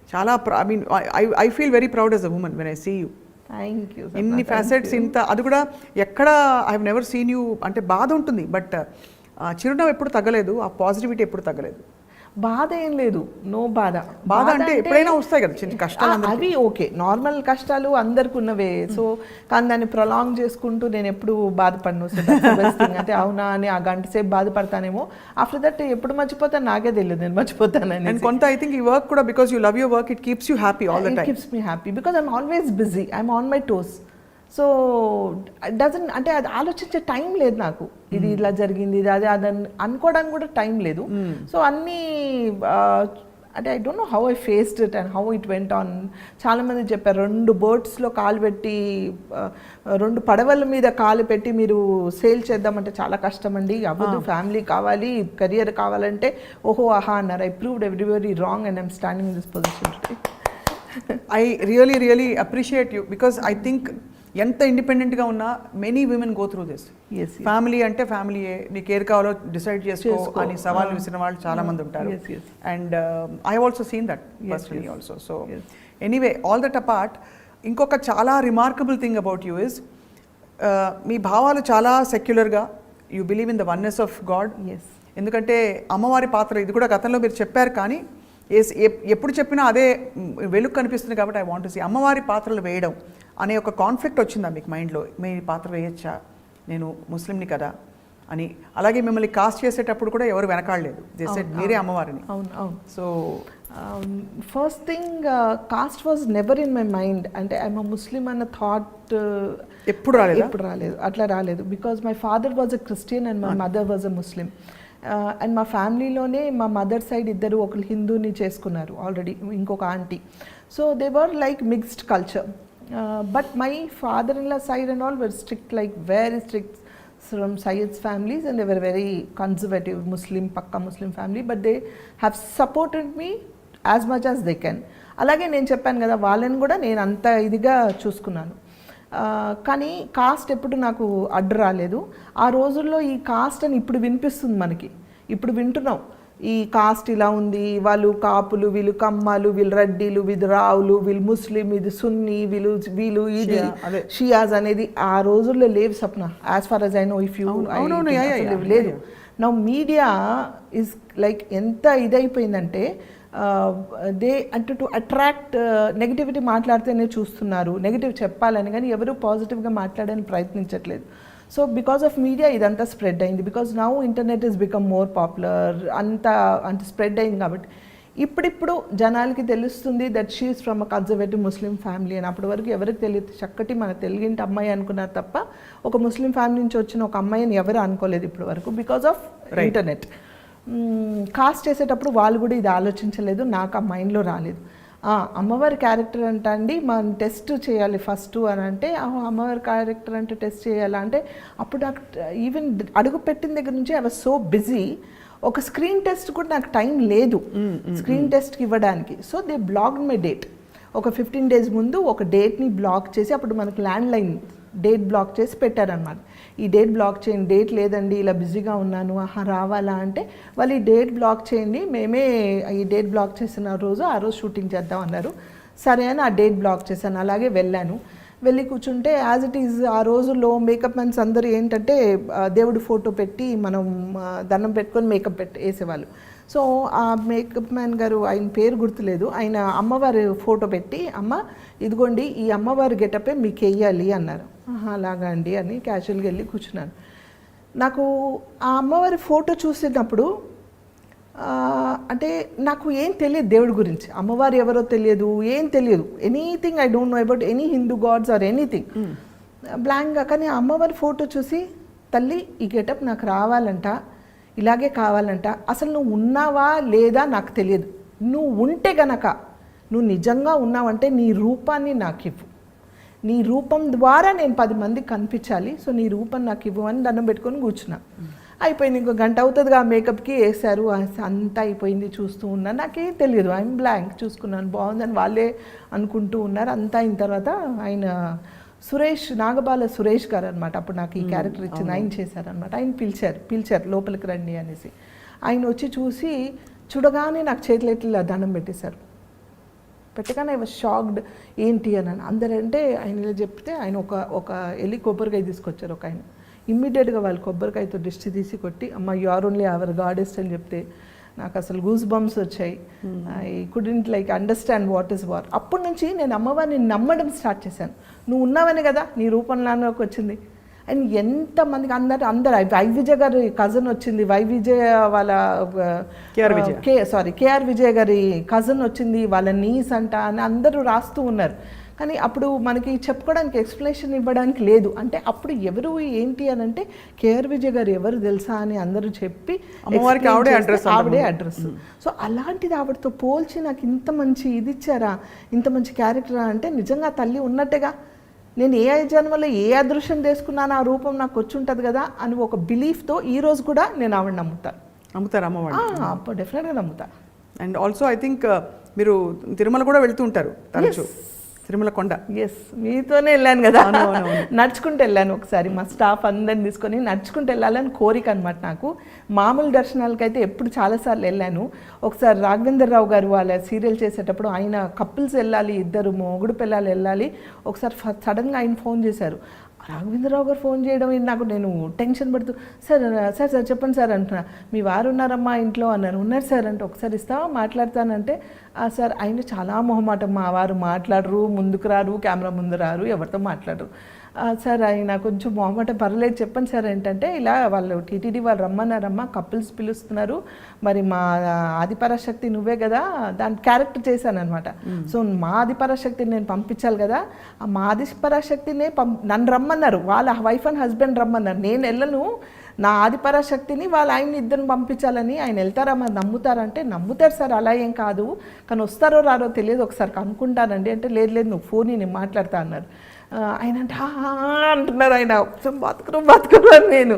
చాలా I mean I feel very proud as a woman when I see you. Thank you. ఇన్ని ఫ్యాసెట్స్, ఇంత అది కూడా ఎక్కడ I have never seen you. అంటే బాధ ఉంటుంది, బట్ చిరునవ్వు ఎప్పుడు తగ్గలేదు, ఆ పాజిటివిటీ ఎప్పుడు తగ్గలేదు. బాధ ఏం లేదు, నో బాధ. అంటే ఎప్పుడైనా వస్తాయి కదా చిన్న కష్టాలు, అవి ఓకే, నార్మల్ కష్టాలు అందరికి ఉన్నవే. సో కానీ దాన్ని ప్రొలాంగ్ చేసుకుంటూ నేను ఎప్పుడు బాధపడను. సో అంటే అవునా అని ఆ గంట సేపు బాధపడతానేమో, ఆఫ్టర్ దట్ ఎప్పుడు మర్చిపోతాను నాకే తెలియదు, నేను మర్చిపోతానని. అండ్ కొంత ఐ థింక్ ఈ వర్క్ కూడా, because you love your work, it keeps you happy all the time. It keeps me happy because I'm always busy, I'm on my toes. So doesn't అంటే అది ఆలోచించే టైం లేదు నాకు, ఇది ఇలా జరిగింది, ఇది అదే అదని అనుకోవడానికి కూడా టైం లేదు. సో అన్నీ అంటే I don't know how I faced it and how it went on. చాలామంది చెప్పారు 2 బోట్స్లో కాలు పెట్టి, 2 పడవల మీద కాలు పెట్టి మీరు సేల్ చేద్దామంటే చాలా కష్టం అండి, అవ్వదు, ఫ్యామిలీ కావాలి, కెరియర్ కావాలంటే. ఓహో ఆహా అన్నారు. I proved everybody wrong and I'm standing in this position today. I really appreciate you because I think ఎంత ఇండిపెండెంట్గా ఉన్నా many women go through this. Family అంటే ఫ్యామిలీయే, నీకు ఏది కావాలో డిసైడ్ చేసుకో అని సవాల్ విసిన వాళ్ళు చాలా మంది ఉంటారు. And I have also seen that personally also. So anyway, all that apart, ఇంకొక చాలా remarkable thing about you is, మీ భావాలు చాలా సెక్యులర్గా, you believe in the oneness of God. ఎందుకంటే అమ్మవారి పాత్ర ఇది కూడా గతంలో మీరు చెప్పారు, కానీ ఎప్పుడు చెప్పినా అదే వెలుగు కనిపిస్తుంది. కాబట్టి ఐ వాంట్ టు సీ అమ్మవారి పాత్రలు వేయడం అనే ఒక కాన్ఫ్లిక్ట్ వచ్చిందా మీకు మైండ్లో? మీ పాత్ర వేయచ్చా, నేను ముస్లింని కదా అని. అలాగే మిమ్మల్ని కాస్ట్ చేసేటప్పుడు కూడా ఎవరు వెనకాడలేదు, మీరే అమ్మవారిని. అవును అవును. So first thing, cost was never in my mind. అంటే ఐఎమ్ అ ముస్లిం అన్న థాట్ ఎప్పుడు రాలేదు, అట్లా రాలేదు. Because my father was a Christian and my mother was a Muslim. And మా ఫ్యామిలీలోనే మా మదర్ సైడ్ ఇద్దరు ఒకరు హిందూని చేసుకున్నారు ఆల్రెడీ, ఇంకొక aunty. So they were like mixed culture. But my father in law side and all were strict, like very strict from Syed's families, and they were very conservative Muslim, pakka Muslim family, but they have supported me as much as they can. అలాగే నేను చెప్పాను కదా, వాళ్ళని కూడా నేను అంత ఇదిగా చూసుకున్నాను. కానీ కాస్ట్ ఎప్పుడు నాకు అడ్డు రాలేదు. ఆ రోజుల్లో ఈ కాస్ట్ అని ఇప్పుడు వినిపిస్తుంది మనకి, ఇప్పుడు వింటున్నాం ఈ కాస్ట్ ఇలా ఉంది, వాళ్ళు కాపులు, వీళ్ళు కమ్మాలు, వీళ్ళు రెడ్డిలు, వీళ్ళు రావులు, వీళ్ళు ముస్లిం, ఇది సున్నీ, వీళ్ళు ఇది షియాజ్ అనేది ఆ రోజుల్లో లేవు Sapna. As far as I know, if you లేదు. నౌ మీడియా ఇస్ లైక్ ఎంత ఇదైపోయిందంటే దే అంటే టు అట్రాక్ట్ నెగిటివిటీ మాట్లాడితేనే చూస్తున్నారు, నెగిటివ్ చెప్పాలని, కానీ ఎవరు పాజిటివ్గా మాట్లాడడానికి ప్రయత్నించట్లేదు. సో బికాస్ ఆఫ్ మీడియా ఇదంతా స్ప్రెడ్ అయింది. Because now internet is become more popular, అంత స్ప్రెడ్ అయింది కాబట్టి ఇప్పుడిప్పుడు జనాలకి తెలుస్తుంది that she is from a conservative Muslim family అని. అప్పటి వరకు ఎవరికి తెలియదు. చక్కటి మన తెలుగింటి అమ్మాయి అనుకున్నారు తప్ప ఒక ముస్లిం ఫ్యామిలీ నుంచి వచ్చిన ఒక అమ్మాయిని ఎవరు అనుకోలేదు ఇప్పటి వరకు, బికాస్ ఆఫ్ ఇంటర్నెట్. కాస్ట్ చేసేటప్పుడు వాళ్ళు కూడా ఇది ఆలోచించలేదు, నాకు ఆ మైండ్లో రాలేదు. అమ్మవారి క్యారెక్టర్ అంట అండి మనం టెస్ట్ చేయాలి ఫస్ట్ అని అంటే, అమ్మవారి క్యారెక్టర్ అంటే టెస్ట్ చేయాలా అంటే, అప్పుడు నాకు ఈవెన్ అడుగు పెట్టిన దగ్గర నుంచి ఐ వాజ్ సో బిజీ, ఒక స్క్రీన్ టెస్ట్ కూడా నాకు టైం లేదు స్క్రీన్ టెస్ట్కి ఇవ్వడానికి. So they blocked my date. ఒక 15 days ముందు ఒక డేట్ని బ్లాక్ చేసి, అప్పుడు మనకు ల్యాండ్లైన్ డేట్ బ్లాక్ చేసి పెట్టారనమాట. ఈ డేట్ బ్లాక్ చేయండి, డేట్ లేదండి ఇలా బిజీగా ఉన్నాను, రావాలా అంటే వాళ్ళు ఈ డేట్ బ్లాక్ చేయండి, మేమే ఈ డేట్ బ్లాక్ చేసిన రోజు ఆ రోజు షూటింగ్ చేద్దాం అన్నారు. సరే అని ఆ డేట్ బ్లాక్ చేశాను. అలాగే వెళ్ళాను. వెళ్ళి కూర్చుంటే యాజ్ ఇట్ ఈజ్ ఆ రోజుల్లో మేకప్ మ్యాన్స్ అందరూ ఏంటంటే దేవుడి ఫోటో పెట్టి మనం దండం పెట్టుకొని మేకప్ వేసేవాళ్ళు. సో ఆ మేకప్ మ్యాన్ గారు, ఆయన పేరు గుర్తులేదు, ఆయన అమ్మవారి ఫోటో పెట్టి, అమ్మ ఇదిగోండి ఈ అమ్మవారి గెటపే మీకు వేయాలి అన్నారు. అలాగా అండి అని క్యాజువల్గా వెళ్ళి కూర్చున్నాను. నాకు ఆ అమ్మవారి ఫోటో చూసినప్పుడు అంటే నాకు ఏం తెలియదు దేవుడి గురించి, అమ్మవారు ఎవరో తెలియదు, ఏం తెలియదు, anything I don't know about any Hindu gods or anything, బ్లాంక్గా. కానీ అమ్మవారి ఫోటో చూసి, తల్లి ఈ గెటప్ నాకు రావాలంట, ఇలాగే కావాలంట, అసలు నువ్వు ఉన్నావా లేదా నాకు తెలియదు, నువ్వు ఉంటే గనక, నువ్వు నిజంగా ఉన్నావంటే నీ రూపాన్ని నాకు ఇవ్వు, నీ రూపం ద్వారా నేను 10 మందికి కనిపించాలి, సో నీ రూపం నాకు ఇవ్వు అని దండం పెట్టుకొని కూర్చున్నా. అయిపోయింది, ఇంకో గంట అవుతుందిగా మేకప్కి వేశారు, అంతా అయిపోయింది. చూస్తూ ఉన్నాను, నాకేం తెలియదు, ఐఎమ్ బ్లాంక్, చూసుకున్నాను బాగుందని వాళ్ళే అనుకుంటూ ఉన్నారు. అంతా అయిన తర్వాత ఆయన సురేష్, నాగబాల సురేష్ గారు అనమాట, అప్పుడు నాకు ఈ క్యారెక్టర్ ఇచ్చింది, ఆయన చేశారనమాట. ఆయన పిలిచారు లోపలికి రండి అనేసి. ఆయన వచ్చి చూసి చూడగానే నాకు చేతులెట్లా దండం పెట్టేశారు. పెట్టగానే ఐ వాజ్ షాక్డ్, ఏంటి అని. అందరంటే ఆయన ఇలా చెప్తే ఆయన ఒక ఎల్లి కొబ్బరికాయ తీసుకొచ్చారు ఒక ఆయన. ఇమ్మీడియట్గా వాళ్ళు కొబ్బరికాయతో దిష్టి తీసి కొట్టి, అమ్మ యు ఆర్ ఓన్లీ అవర్ గాడెస్ట్ అని చెప్తే నాకు అసలు గూస్ బంప్స్ వచ్చాయి. I couldn't like understand what is war. అప్పటి నుంచి నేను అమ్మవారిని నమ్మడం స్టార్ట్ చేశాను. నువ్వు ఉన్నావని కదా నీ రూపంలోకి వచ్చింది. అండ్ ఎంతమందికి అందరు వైవిజయ్ గారి కజన్ వచ్చింది, వైవిజయ్ వాళ్ళ కేఆర్ విజయ్ గారి కజన్ వచ్చింది, వాళ్ళ నీస్ అంట అని అందరూ రాస్తూ ఉన్నారు. కానీ అప్పుడు మనకి చెప్పుకోవడానికి ఎక్స్ప్లెనేషన్ ఇవ్వడానికి లేదు. అంటే అప్పుడు ఎవరు ఏంటి అని అంటే, కేఆర్ విజయ్ గారు ఎవరు తెలుసా అని అందరూ చెప్పి ఆవిడే అడ్రస్. సో అలాంటిది ఆవిడతో పోల్చి నాకు ఇంత మంచి ఇది ఇచ్చారా, ఇంత మంచి క్యారెక్టరా అంటే నిజంగా తల్లి ఉన్నట్టుగా, నేను ఏ జన్మలో ఏ అదృష్టం చేసుకున్నాను ఆ రూపం నాకు వచ్చి ఉంటుంది కదా అని ఒక బిలీఫ్తో ఈ రోజు కూడా నేను ఆవిడ నమ్ముతారు అమ్మవాడు. డెఫినెట్గా నమ్ముతా. అండ్ ఆల్సో ఐ థింక్ మీరు తిరుమల కూడా వెళ్తూ ఉంటారు తరచు, తిరుమల కొండ. ఎస్, మీతోనే వెళ్ళాను కదా, నడుచుకుంటూ వెళ్ళాను. ఒకసారి మా స్టాఫ్ అందరిని తీసుకొని నడుచుకుంటూ వెళ్ళాలని కోరిక అనమాట నాకు. మామూలు దర్శనాలకైతే ఎప్పుడు చాలాసార్లు వెళ్ళాను. ఒకసారి రాఘవేంద్ర రావు గారు వాళ్ళ సీరియల్ చేసేటప్పుడు ఆయన కపుల్స్ వెళ్ళాలి, ఇద్దరు మొగుడు పిల్లలు వెళ్ళాలి. ఒకసారి సడన్గా ఆయన ఫోన్ చేశారు. రాఘవేంద్రరావు గారు ఫోన్ చేయడం నాకు, నేను టెన్షన్ పడుతూ, సార్ చెప్పండి సార్ అంటున్నా. మీ వారు ఉన్నారమ్మా ఇంట్లో అన్నారు. ఉన్నారు సార్ అంటే, ఒకసారి ఇస్తావా మాట్లాడతానంటే, సార్ ఆయన చాలా మొహమాటం, మా వారు మాట్లాడరు, ముందుకు రారు, కెమెరా ముందు రారు, ఎవరితో మాట్లాడరు సార్, ఆయన కొంచెం మొహమాటం, పర్లేదు చెప్పండి సార్ ఏంటంటే, ఇలా వాళ్ళు టీటీడీ వాళ్ళు రమ్మన్నారమ్మా, కపుల్స్ పిలుస్తున్నారు, మరి మా ఆదిపరాశక్తి నువ్వే కదా, దాని క్యారెక్టర్ చేశాను అనమాట. సో మా ఆదిపరాశక్తిని నేను పంపించాలి కదా, మా ఆదిపరాశక్తినే నన్ను రమ్మన్నారు, వాళ్ళ వైఫ్ అండ్ హస్బెండ్ రమ్మన్నారు, నేను వెళ్ళను, నా ఆదిపరాశక్తిని వాళ్ళ ఆయన్ని ఇద్దరిని పంపించాలని ఆయన వెళ్తారా మరి నమ్ముతారంటే నమ్ముతారు సార్ అలా ఏం కాదు కానీ వస్తారో రారో తెలియదు ఒకసారి కనుక్కుంటానండి అంటే లేదు లేదు నువ్వు ఫోన్ నేను మాట్లాడతా అన్నారు ఆయన అంటే అంటున్నారు ఆయన బతుకురు అని నేను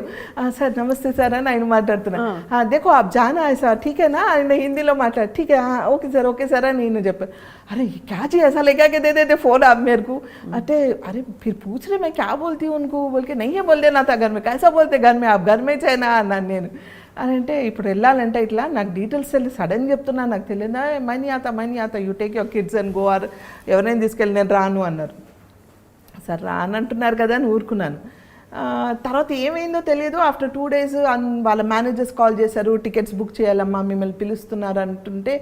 సార్ నమస్తే సార్ అని ఆయన మాట్లాడుతున్నా దేఖో आप जाना है సార్ ठीक है ना ఆయన హిందీలో మాట్లాడు ठीक है ఓకే సార్ అని నేను చెప్పాను अरे क्या जी ऐसा लगा के दे देते फोन आप मेरे को अरे अरे फिर पूछ रहे मैं क्या बोलती हूँ उनको बोल के नहीं है बोल देना था घर में कैसा बोलते घर में आप घर में చేయనా అన్నాను నేను అని అంటే ఇప్పుడు వెళ్ళాలంటే ఇట్లా నాకు డీటెయిల్స్ తెలియదు సడన్ చెప్తున్నా నాకు తెలియదా మనీ ఆత you take your kids and go or ఎవరైనా తీసుకెళ్ళి నేను రాను అన్నారు సార్ రానంటున్నారు కదా అని ఊరుకున్నాను తర్వాత ఏమైందో తెలియదు ఆఫ్టర్ 2 days వాళ్ళ మేనేజర్స్ కాల్ చేశారు టికెట్స్ బుక్ చేయాలమ్మా మిమ్మల్ని పిలుస్తున్నారు అంటుంటే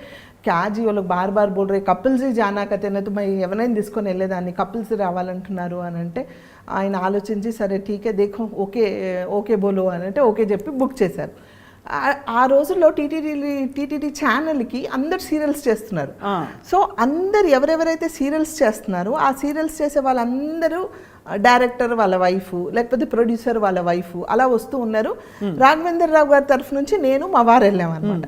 క్యాజీ వాళ్ళకి బార్ బోల్ రే కపుల్స్ జానా కతేనైతే మరి ఎవరైనా తీసుకొని వెళ్ళేదాన్ని కపుల్స్ రావాలంటున్నారు అని అంటే ఆయన ఆలోచించి సరే ఠీకే దేఖో ఓకే బోలో అని అంటే ఓకే చెప్పి బుక్ చేశారు ఆ రోజుల్లో టీటీడీ ఛానల్కి అందరు సీరియల్స్ చేస్తున్నారు సో అందరు ఎవరెవరైతే సీరియల్స్ చేస్తున్నారో ఆ సీరియల్స్ చేసే వాళ్ళందరూ డైరెక్టర్ వాళ్ళ వైఫ్ లేకపోతే ప్రొడ్యూసర్ వాళ్ళ వైఫ్ అలా వస్తూ ఉన్నారు రాఘవేంద్ర రావు గారి తరఫు నుంచి నేను మా వారు వెళ్ళామన్నమాట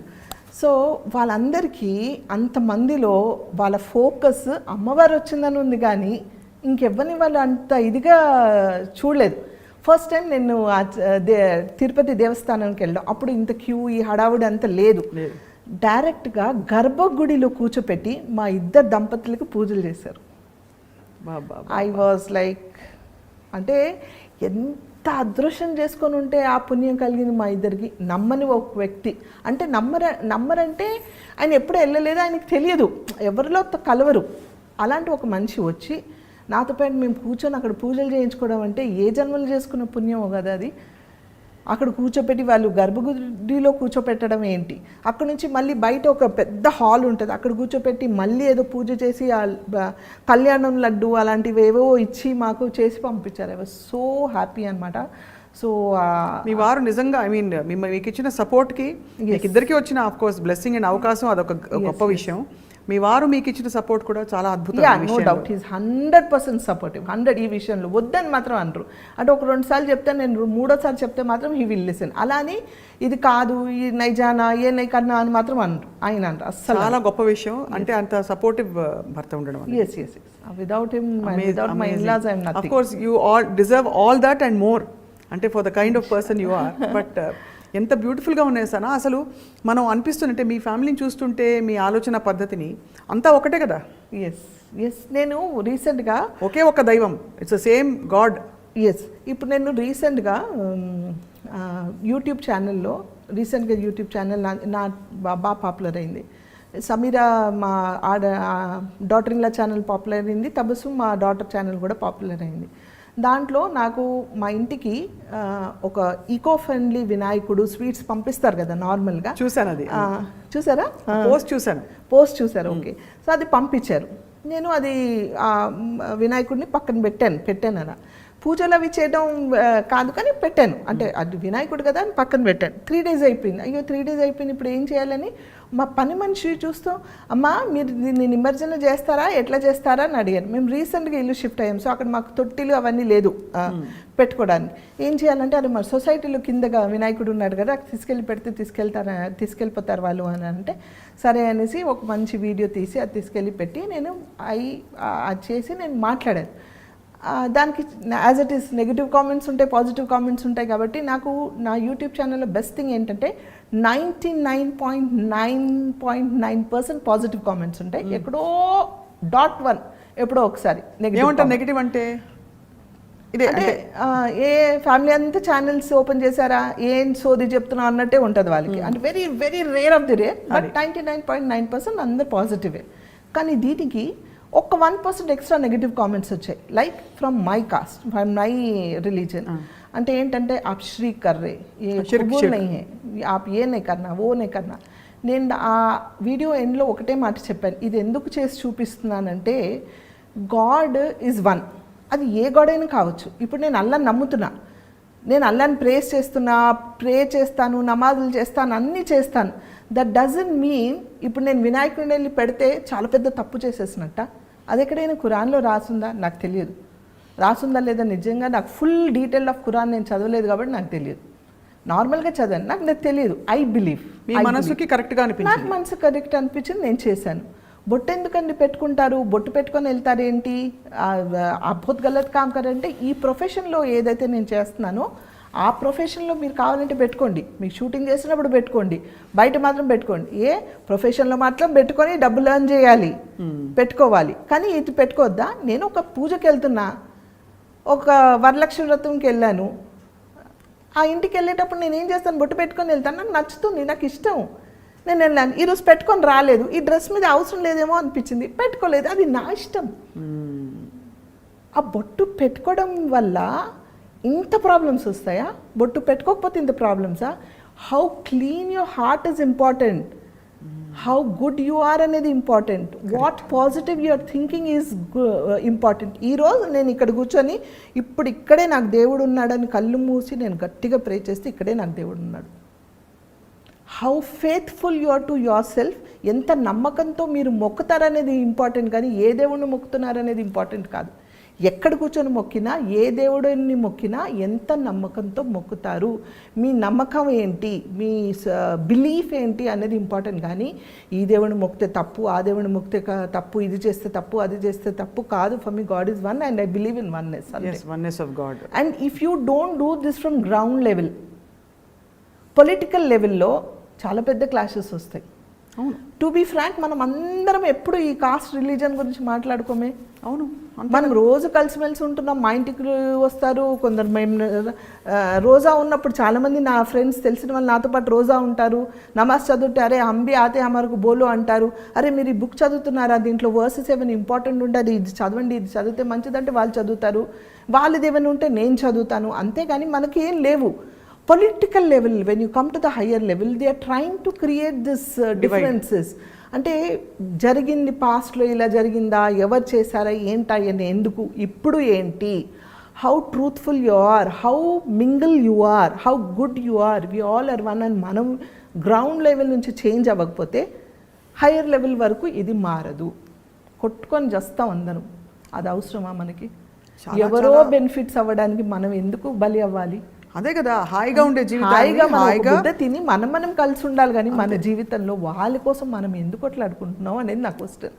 సో వాళ్ళందరికీ అంతమందిలో వాళ్ళ ఫోకస్ అమ్మవారు వచ్చిందని ఉంది కానీ ఇంకెవ్వరిని వాళ్ళు అంత ఇదిగా చూడలేదు ఫస్ట్ టైం నేను తిరుపతి దేవస్థానానికి వెళ్ళాం అప్పుడు ఇంత క్యూ ఈ హడావుడి అంత లేదు డైరెక్ట్గా గర్భగుడిలో కూర్చోపెట్టి మా ఇద్దరు దంపతులకు పూజలు చేశారు ఐ వాజ్ లైక్ అంటే ఎంత అదృష్టం చేసుకొని ఉంటే ఆ పుణ్యం కలిగింది మా ఇద్దరికి నమ్మని ఒక వ్యక్తి అంటే నమ్మరంటే ఆయన ఎప్పుడు వెళ్ళలేదు ఆయనకు తెలియదు ఎవరిలో కలవరు అలాంటి ఒక మనిషి వచ్చి నాతో పాటు మేము కూర్చొని అక్కడ పూజలు చేయించుకోవడం అంటే ఏ జన్మలు చేసుకున్న పుణ్యమో కదా అది అక్కడ కూర్చోపెట్టి వాళ్ళు గర్భగుడిలో కూర్చోపెట్టడం ఏంటి అక్కడ నుంచి మళ్ళీ బయట ఒక పెద్ద హాల్ ఉంటుంది అక్కడ కూర్చోపెట్టి మళ్ళీ ఏదో పూజ చేసి కళ్యాణం లడ్డు అలాంటివి ఏవో ఇచ్చి మాకు చేసి పంపించారు ఐ వాజ్ సో హ్యాపీ అనమాట సో మీ వారు నిజంగా ఐ మీన్ మీకు ఇచ్చిన సపోర్ట్కి మీకు ఇద్దరికి వచ్చిన ఆఫ్ కోర్స్ బ్లెస్సింగ్ అండ్ అవకాశం అదొక గొప్ప విషయం మీ వారు మీకు ఇచ్చిన సపోర్ట్ కూడా చాలా అద్భుతం నో డౌట్ ఈజ్ 100% సపోర్టివ్ 100 ఈ విషయంలో వద్దని మాత్రం అనరు అంటే ఒక 2 సార్లు చెప్తే నేను 3వ సారి చెప్తే మాత్రం హీ విల్ లిసన్ అలాని ఇది కాదు ఈ నైజానా ఏ నై కన్నా అని మాత్రం అనరు ఆయన అనరు అస్సలు చాలా గొప్ప విషయం అంటే అంత సపోర్టివ్ భర్త ఉండడం yes without him without my in-laws I am nothing of course you all deserve all that and more అంటే for the kind of person you are but ఎంత బ్యూటిఫుల్గా ఉన్నాయి సనా అసలు మనం అనిపిస్తుంటే మీ ఫ్యామిలీని చూస్తుంటే మీ ఆలోచన పద్ధతిని అంతా ఒకటే కదా ఎస్ నేను రీసెంట్గా ఒకే ఒక దైవం ఇట్స్ ద సేమ్ గాడ్ ఇప్పుడు నేను రీసెంట్గా యూట్యూబ్ ఛానల్లో యూట్యూబ్ ఛానల్ నా బాగా పాపులర్ అయింది సమీరా మా daughter in law channel popular అయింది తబస్సు మా డాటర్ ఛానల్ కూడా పాపులర్ అయింది దాంట్లో నాకు మా ఇంటికి ఒక ఈకో ఫ్రెండ్లీ వినాయకుడు స్వీట్స్ పంపిస్తారు కదా నార్మల్గా చూసాను అది చూసారా పోస్ట్ చూసారు ఓకే సో అది పంపించారు నేను అది వినాయకుడిని పక్కన పెట్టాను అలా పూజలు అవి చేయడం కాదు కానీ పెట్టాను అంటే అది వినాయకుడు కదా అని పక్కన పెట్టాను 3 days అయిపోయింది అయ్యో 3 days అయిపోయింది ఇప్పుడు ఏం చేయాలని మా పని మనిషి చూస్తూ అమ్మా మీరు దీన్ని నిమజ్జన చేస్తారా ఎట్లా చేస్తారా అని అడిగాను మేము రీసెంట్గా ఇల్లు షిఫ్ట్ అయ్యాం సో అక్కడ మాకు తొట్టిలు అవన్నీ లేదు పెట్టుకోవడానికి ఏం చేయాలంటే అది మా సొసైటీలో కిందగా వినాయకుడు ఉన్నాడు కదా తీసుకెళ్ళి పెడితే తీసుకెళ్ళిపోతారు వాళ్ళు అని అంటే సరే అనేసి ఒక మంచి వీడియో తీసి అది తీసుకెళ్ళి పెట్టి నేను అది చేసి నేను మాట్లాడాను దానికి as it is negative comments ఉంటాయి పాజిటివ్ కామెంట్స్ ఉంటాయి కాబట్టి నాకు నా యూట్యూబ్ ఛానల్లో బెస్ట్ థింగ్ ఏంటంటే 99.9% పాజిటివ్ కామెంట్స్ ఉంటాయి ఎక్కడో .1 ఎప్పుడో ఒకసారి నెగిటివ్ అంటే ఇదే అంటే ఏ ఫ్యామిలీ అంతా ఛానల్స్ ఓపెన్ చేశారా ఏం సోది చెప్తున్నా అన్నట్టే ఉంటుంది వాళ్ళకి అంటే very very rare of the rare but 99.9% అందరు పాజిటివే కానీ దీనికి ఒక 1% ఎక్స్ట్రా నెగిటివ్ కామెంట్స్ వచ్చాయి like from my cast from my religion అంటే ఏంటంటే आप श्री कर रहे ये कबूल नहीं है आप ये नहीं करना वो नहीं करना నేను ఆ వీడియో ఎండ్లో ఒకటే మాట చెప్పాను ఇది ఎందుకు చేసి చూపిస్తున్నానంటే గాడ్ ఈజ్ వన్ అది ఏ గాడ్ అయినా కావచ్చు ఇప్పుడు నేను అల్లాని నమ్ముతున్నా నేను అల్లాని ప్రే చేస్తాను నమాజులు చేస్తాను అన్నీ చేస్తాను దట్ డజంట్ మీన్ ఇప్పుడు నేను వినాయకుడిని వెళ్ళి పెడితే చాలా పెద్ద తప్పు చేసేసినట్ట అది ఎక్కడైనా ఖురాన్లో రాసుందా నాకు తెలియదు రాసుందా లేదా నిజంగా నాకు ఫుల్ డీటెయిల్ ఆఫ్ ఖురాన్ నేను చదవలేదు కాబట్టి నాకు తెలియదు నార్మల్గా చదివాను, నాకు తెలియదు, ఐ బిలీవ్. మీ మనసుకి కరెక్ట్గా నాకు అనిపించింది. మనసు కరెక్ట్ అనిపించింది, నేను చేశాను. బొట్టు ఎందుకండి పెట్టుకుంటారు, బొట్టు పెట్టుకొని వెళ్తారు ఏంటి, అద్భుత్ గలత్ కామ్ కరంటే ఈ ప్రొఫెషన్లో ఏదైతే నేను చేస్తున్నానో ఆ ప్రొఫెషన్లో మీరు కావాలంటే పెట్టుకోండి, మీకు షూటింగ్ చేసినప్పుడు పెట్టుకోండి, బయట మాత్రం పెట్టుకోండి. ఏ ప్రొఫెషన్లో మాత్రం పెట్టుకొని డబ్బులు ఎర్న్ చేయాలి, పెట్టుకోవాలి, కానీ ఇది పెట్టుకోవద్దా? నేను ఒక పూజకి వెళ్తున్నా, ఒక వరలక్ష్మి వ్రతంకి వెళ్ళాను, ఆ ఇంటికి వెళ్ళేటప్పుడు నేను ఏం చేస్తాను, బొట్టు పెట్టుకొని వెళ్తాను, నాకు నచ్చుతుంది, నాకు ఇష్టం, నేను వెళ్ళాను. ఈరోజు పెట్టుకొని రాలేదు, ఈ డ్రెస్ మీద అవసరం లేదేమో అనిపించింది, పెట్టుకోలేదు, అది నా ఇష్టం. ఆ బొట్టు పెట్టుకోవడం వల్ల ఇంత ప్రాబ్లమ్స్ వస్తాయా? బొట్టు పెట్టుకోకపోతే ఇంత ప్రాబ్లమ్సా? How clean your heart is important, how good you are అనేది important, what positive your thinking is important. ఈరోజు నేను ఇక్కడ కూర్చొని ఇప్పుడు ఇక్కడే నాకు దేవుడు ఉన్నాడని కళ్ళు మూసి నేను గట్టిగా ప్రే చేస్తే ఇక్కడే నాకు దేవుడు ఉన్నాడు. How faithful you are to your self, ఎంత నమ్మకంతో మీరు మొక్కుతారనేది ఇంపార్టెంట్, కానీ ఏ దేవుడిని మొక్కుతున్నారనేది ఇంపార్టెంట్ కాదు. ఎక్కడ కూర్చొని మొక్కినా, ఏ దేవుడిని మొక్కినా ఎంత నమ్మకంతో మొక్కుతారు, మీ నమ్మకం ఏంటి, మీ బిలీఫ్ ఏంటి అనేది ఇంపార్టెంట్. కానీ ఈ దేవుడిని మొక్కితే తప్పు, ఆ దేవుడిని మొక్కితే తప్పు, ఇది చేస్తే తప్పు, అది చేస్తే తప్పు కాదు. For me God is one and I believe in oneness. Oneness of God. And if you don't do this from ground level, political లెవెల్లో చాలా పెద్ద క్లాషెస్ వస్తాయి. టు బీ ఫ్రాంక్, మనం అందరం ఎప్పుడు ఈ కాస్ట్ రిలీజన్ గురించి మాట్లాడుకోమే. అవును, మనం రోజు కలిసిమెలిసి ఉంటున్నాం, మా ఇంటికి వస్తారు కొందరు. మేము రోజా ఉన్నప్పుడు చాలామంది నా ఫ్రెండ్స్ తెలిసిన వాళ్ళు నాతో పాటు రోజా ఉంటారు, నమాజ్ చదువుతే అరే అంబి ఆతే హమారకు బోలు అంటారు. అరే మీరు ఈ బుక్ చదువుతున్నారా, దీంట్లో వర్సెస్ ఏమైనా ఇంపార్టెంట్ ఉంటే అది ఇది చదవండి, ఇది చదివితే మంచిదంటే వాళ్ళు చదువుతారు, వాళ్ళది ఏమైనా ఉంటే నేను చదువుతాను. అంతేగాని మనకి ఏం లేవు. Political level, when you come to the higher level, they are trying to create this differences. అంటే జరిగింది పాస్ట్లో ఇలా జరిగిందా, ఎవరు చేశారా, ఏంటని, ఎందుకు, ఇప్పుడు ఏంటి, how truthful you are, how mingle you are, how good you are, we all are one. And మనం గ్రౌండ్ లెవెల్ నుంచి చేంజ్ అవ్వకపోతే హయ్యర్ లెవెల్ వరకు ఇది మారదు. కొట్టుకొని చేస్తాం అందరం, అది అవసరమా మనకి? ఎవరో బెనిఫిట్స్ అవ్వడానికి మనం ఎందుకు బలి అవ్వాలి? అదే కదా హాయిగా ఉండే జీవితం, హాయిగా తిని మనం కలిసి ఉండాలి, కానీ మన జీవితంలో వాళ్ళ కోసం మనం ఎందుకు కొట్లాడుకుంటున్నాం అనేది నా క్వశ్చన్.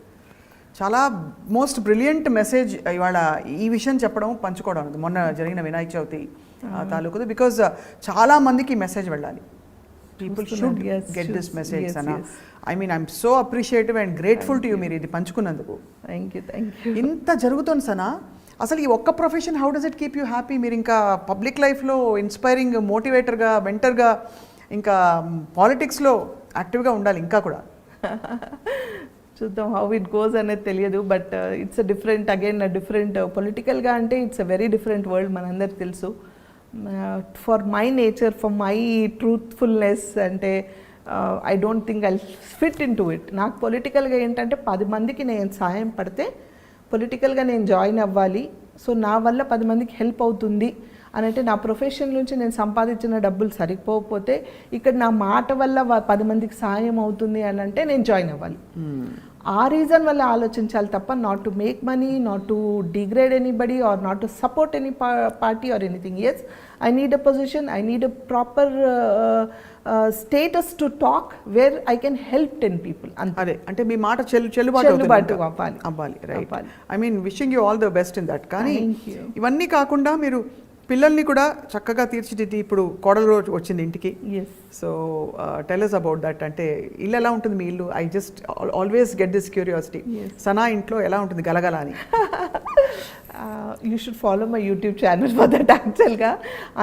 చాలా మోస్ట్ బ్రిలియంట్ మెసేజ్ ఇవాళ ఈ విషయం చెప్పడం, పంచుకోవడం. మొన్న జరిగిన వినాయక చవితి తాలూకుది, బికాజ్ చాలా మందికి మెసేజ్ వెళ్ళాలి. People should get this message అన్న. I mean I'm so appreciative and grateful to you మీరు ఇది పంచుకున్నందుకు. Thank you. ఇంత జరుగుతుంది సనా, అసలు ఈ ఒక్క profession how does it keep you happy? మీరు ఇంకా పబ్లిక్ లైఫ్లో ఇన్స్పైరింగ్ మోటివేటర్గా, మెంటర్గా, ఇంకా పాలిటిక్స్లో యాక్టివ్గా ఉండాలి ఇంకా కూడా. చూద్దాం హౌ ఇట్ గోస్ అనేది తెలియదు, బట్ ఇట్స్ డిఫరెంట్ పొలిటికల్గా అంటే it's a very different world, మనందరికి తెలుసు. For my nature, for my truthfulness అంటే I don't think I fit in to it. నాకు పొలిటికల్గా ఏంటంటే 10 మందికి నేను సాయం పడితే పొలిటికల్గా నేను జాయిన్ అవ్వాలి, సో నా వల్ల 10 మందికి హెల్ప్ అవుతుంది అని అంటే, నా ప్రొఫెషన్ నుంచి నేను సంపాదించిన డబ్బులు సరిపోకపోతే ఇక్కడ నా మాట వల్ల 10 మందికి సాయం అవుతుంది అని అంటే నేను జాయిన్ అవ్వాలి. ఆ రీజన్ వల్ల ఆలోచించాలి తప్ప not to make money, not to degrade anybody or not to support any party or anything. Yes, I need a position, I need a proper status to talk where I can help 10 people. అదే అంటే మీ మాట చెల్లుబాటు అవ్వాలి. Right. I mean wishing you all the best in that. కానీ ఇవన్నీ కాకుండా మీరు పిల్లల్ని కూడా చక్కగా తీర్చిదిద్ది ఇప్పుడు కోడలు రోజు వచ్చింది ఇంటికి. So tell us about that. అంటే ఇల్లు ఎలా ఉంటుంది మీ ఇల్లు? I just always get this curiosity. Sana ఇంట్లో ఎలా ఉంటుంది గలగల అని? You should follow my YouTube channel for that. యాక్చువల్గా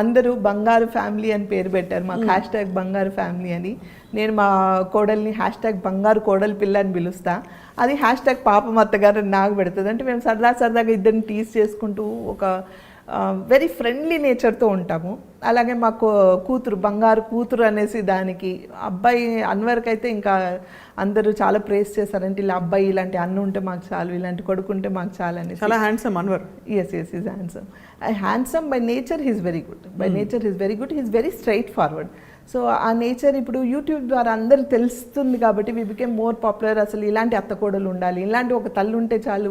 అందరూ బంగారు ఫ్యామిలీ అని పేరు పెట్టారు మాకు, హ్యాష్ట్యాగ్ బంగారు ఫ్యామిలీ అని. నేను మా కోడల్ని హ్యాష్ట్యాగ్ బంగారు కోడలు పిల్ల అని పిలుస్తా, అది హ్యాష్ట్యాగ్ పాపం అత్తగారు నాకు పెడుతుంది. అంటే మేము సరదాగా ఇద్దరిని టీజ్ చేసుకుంటూ ఒక వెరీ ఫ్రెండ్లీ నేచర్తో ఉంటాము. అలాగే మాకు కూతురు బంగారు కూతురు అనేసి, దానికి అబ్బాయి అన్వర్కి అయితే ఇంకా అందరూ చాలా ప్రేస్ చేశారంటే ఇలా అబ్బాయి ఇలాంటి అన్న ఉంటే మాకు చాలు, ఇలాంటి కొడుకు ఉంటే మాకు చాలు అనేసి. చాలా handsome Anwar. Yes is handsome. Handsome by nature he's very good. He's very straightforward. So ఆ నేచర్ ఇప్పుడు యూట్యూబ్ ద్వారా అందరికి తెలుస్తుంది కాబట్టి వి బికేమ్ మోర్ పాపులర్. అసలు ఇలాంటి అత్తకోడలు ఉండాలి, ఇలాంటి ఒక తల్లి ఉంటే చాలు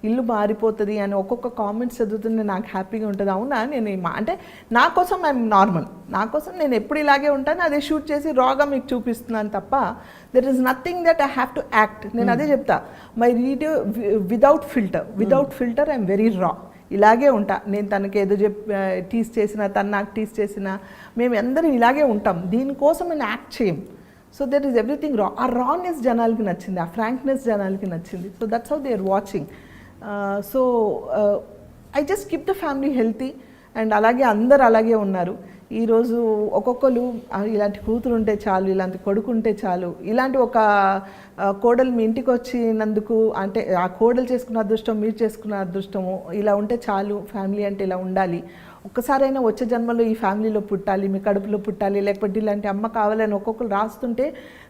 ఇల్లు మారిపోతుంది అని ఒక్కొక్క కామెంట్స్ చదువుతుంటే నాకు హ్యాపీగా ఉంటుంది. అవునా, నేను అంటే నా కోసం ఐఎమ్ నార్మల్, నా కోసం నేను ఎప్పుడు ఇలాగే ఉంటాను, అదే షూట్ చేసి రాగా మీకు చూపిస్తున్నాను తప్ప there is nothing that I have to act. నేను అదే చెప్తా, my video without filter I'm very రా. ఇలాగే ఉంటా నేను. తనకి ఏదో టీస్ చేసినా, తను నాకు టీస్ చేసినా, మేము అందరం ఇలాగే ఉంటాం. దీనికోసం నేను యాక్ట్ చేయం. సో దట్ ఈస్ ఎవ్రీథింగ్ రా. ఆ రానెస్ జనాలకి నచ్చింది, ఆ ఫ్రాంక్నెస్ జనాలకి నచ్చింది. So that's how they are watching. So I just keep the family healthy and అలాగే అందరు అలాగే ఉన్నారు. ఈరోజు ఒక్కొక్కరు ఇలాంటి కూతురు ఉంటే చాలు, ఇలాంటి కొడుకు ఉంటే చాలు, ఇలాంటి ఒక కోడలు మీ ఇంటికి వచ్చినందుకు, అంటే ఆ కోడలు చేసుకున్న అదృష్టం, మీరు చేసుకున్న అదృష్టము, ఇలా ఉంటే చాలు, ఫ్యామిలీ అంటే ఇలా ఉండాలి, ఒక్కసారైనా వచ్చే జన్మలో ఈ ఫ్యామిలీలో పుట్టాలి, మీ కడుపులో పుట్టాలి, లేకపోతే ఇలాంటి అమ్మ కావాలని ఒక్కొక్కరు రాస్తుంటే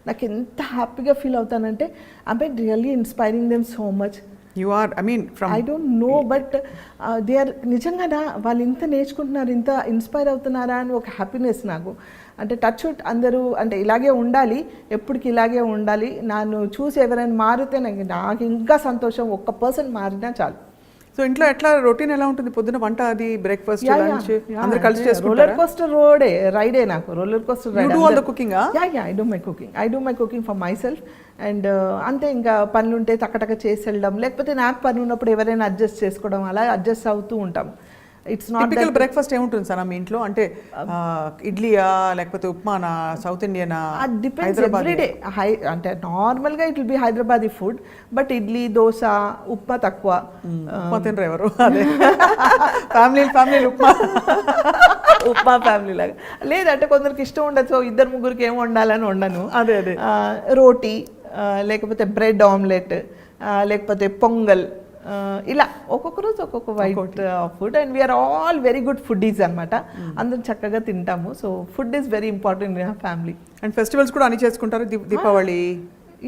నాకు ఎంత హ్యాపీగా ఫీల్ అవుతానంటే I by really inspiring them so much. You are, I mean from I don't know but they are నిజంగా వాళ్ళు ఇంత నేర్చుకుంటున్నారు, ఇంత ఇన్స్పైర్ అవుతున్నారా అని ఒక హ్యాపీనెస్ నాకు. అంటే టచ్ వుడ్ అందరూ అంటే ఇలాగే ఉండాలి, ఎప్పటికి ఇలాగే ఉండాలి. నన్ను చూసి ఎవరైనా మారితే నాకు ఇంకా సంతోషం. ఒక్క పర్సన్ మారినా చాలు. సో ఇంట్లో ఎట్లా రొటీన్ ఎలా ఉంటుంది? పొద్దున వంట, అది బ్రేక్ఫాస్ట్, లంచ్ అందరూ కలిసి చేసుకుంటారా? రోలర్ కోస్టర్ రైడే నాకు. Roller coaster ride. You do all the cooking? I do my cooking for my self. And అంతే, ఇంకా పనులు ఉంటే టకటక చేసి వెళ్ళడం, లేకపోతే నాకు పని ఉన్నప్పుడు ఎవరైనా అడ్జస్ట్ చేసుకోవడం, అలా అడ్జస్ట్ అవుతూ ఉంటాం. ఇట్స్ నాట్ టిపికల్ బ్రేక్ఫాస్ట్ ఏముంటుంది సార్ మీ ఇంట్లో? అంటే ఇడ్లీయా, లేకపోతే ఉప్మానా, సౌత్ ఇండియనా? Depends everyday. అంటే నార్మల్గా it will be Hyderabadi food, but idli, dosa, upma తక్కువ. ఉప్మా తినరు ఎవరు? అదే ఫ్యామిలీ ఉప్మా ఫ్యామిలీ లాగా లేదంటే కొందరికి ఇష్టం ఉండదు. సో ఇద్దరు ముగ్గురికి ఏమి వండాలని వండను. అదే రోటీ, లేకపోతే బ్రెడ్ ఆమ్లెట్, లేకపోతే పొంగల్, ఇలా ఒక్కొక్క రోజు ఒక్కొక్క white food. And we are all very good foodies అనమాట. అందరం చక్కగా తింటాము. So food is very important in our family. And festivals కూడా అన్ని చేసుకుంటారు? దీపావళి,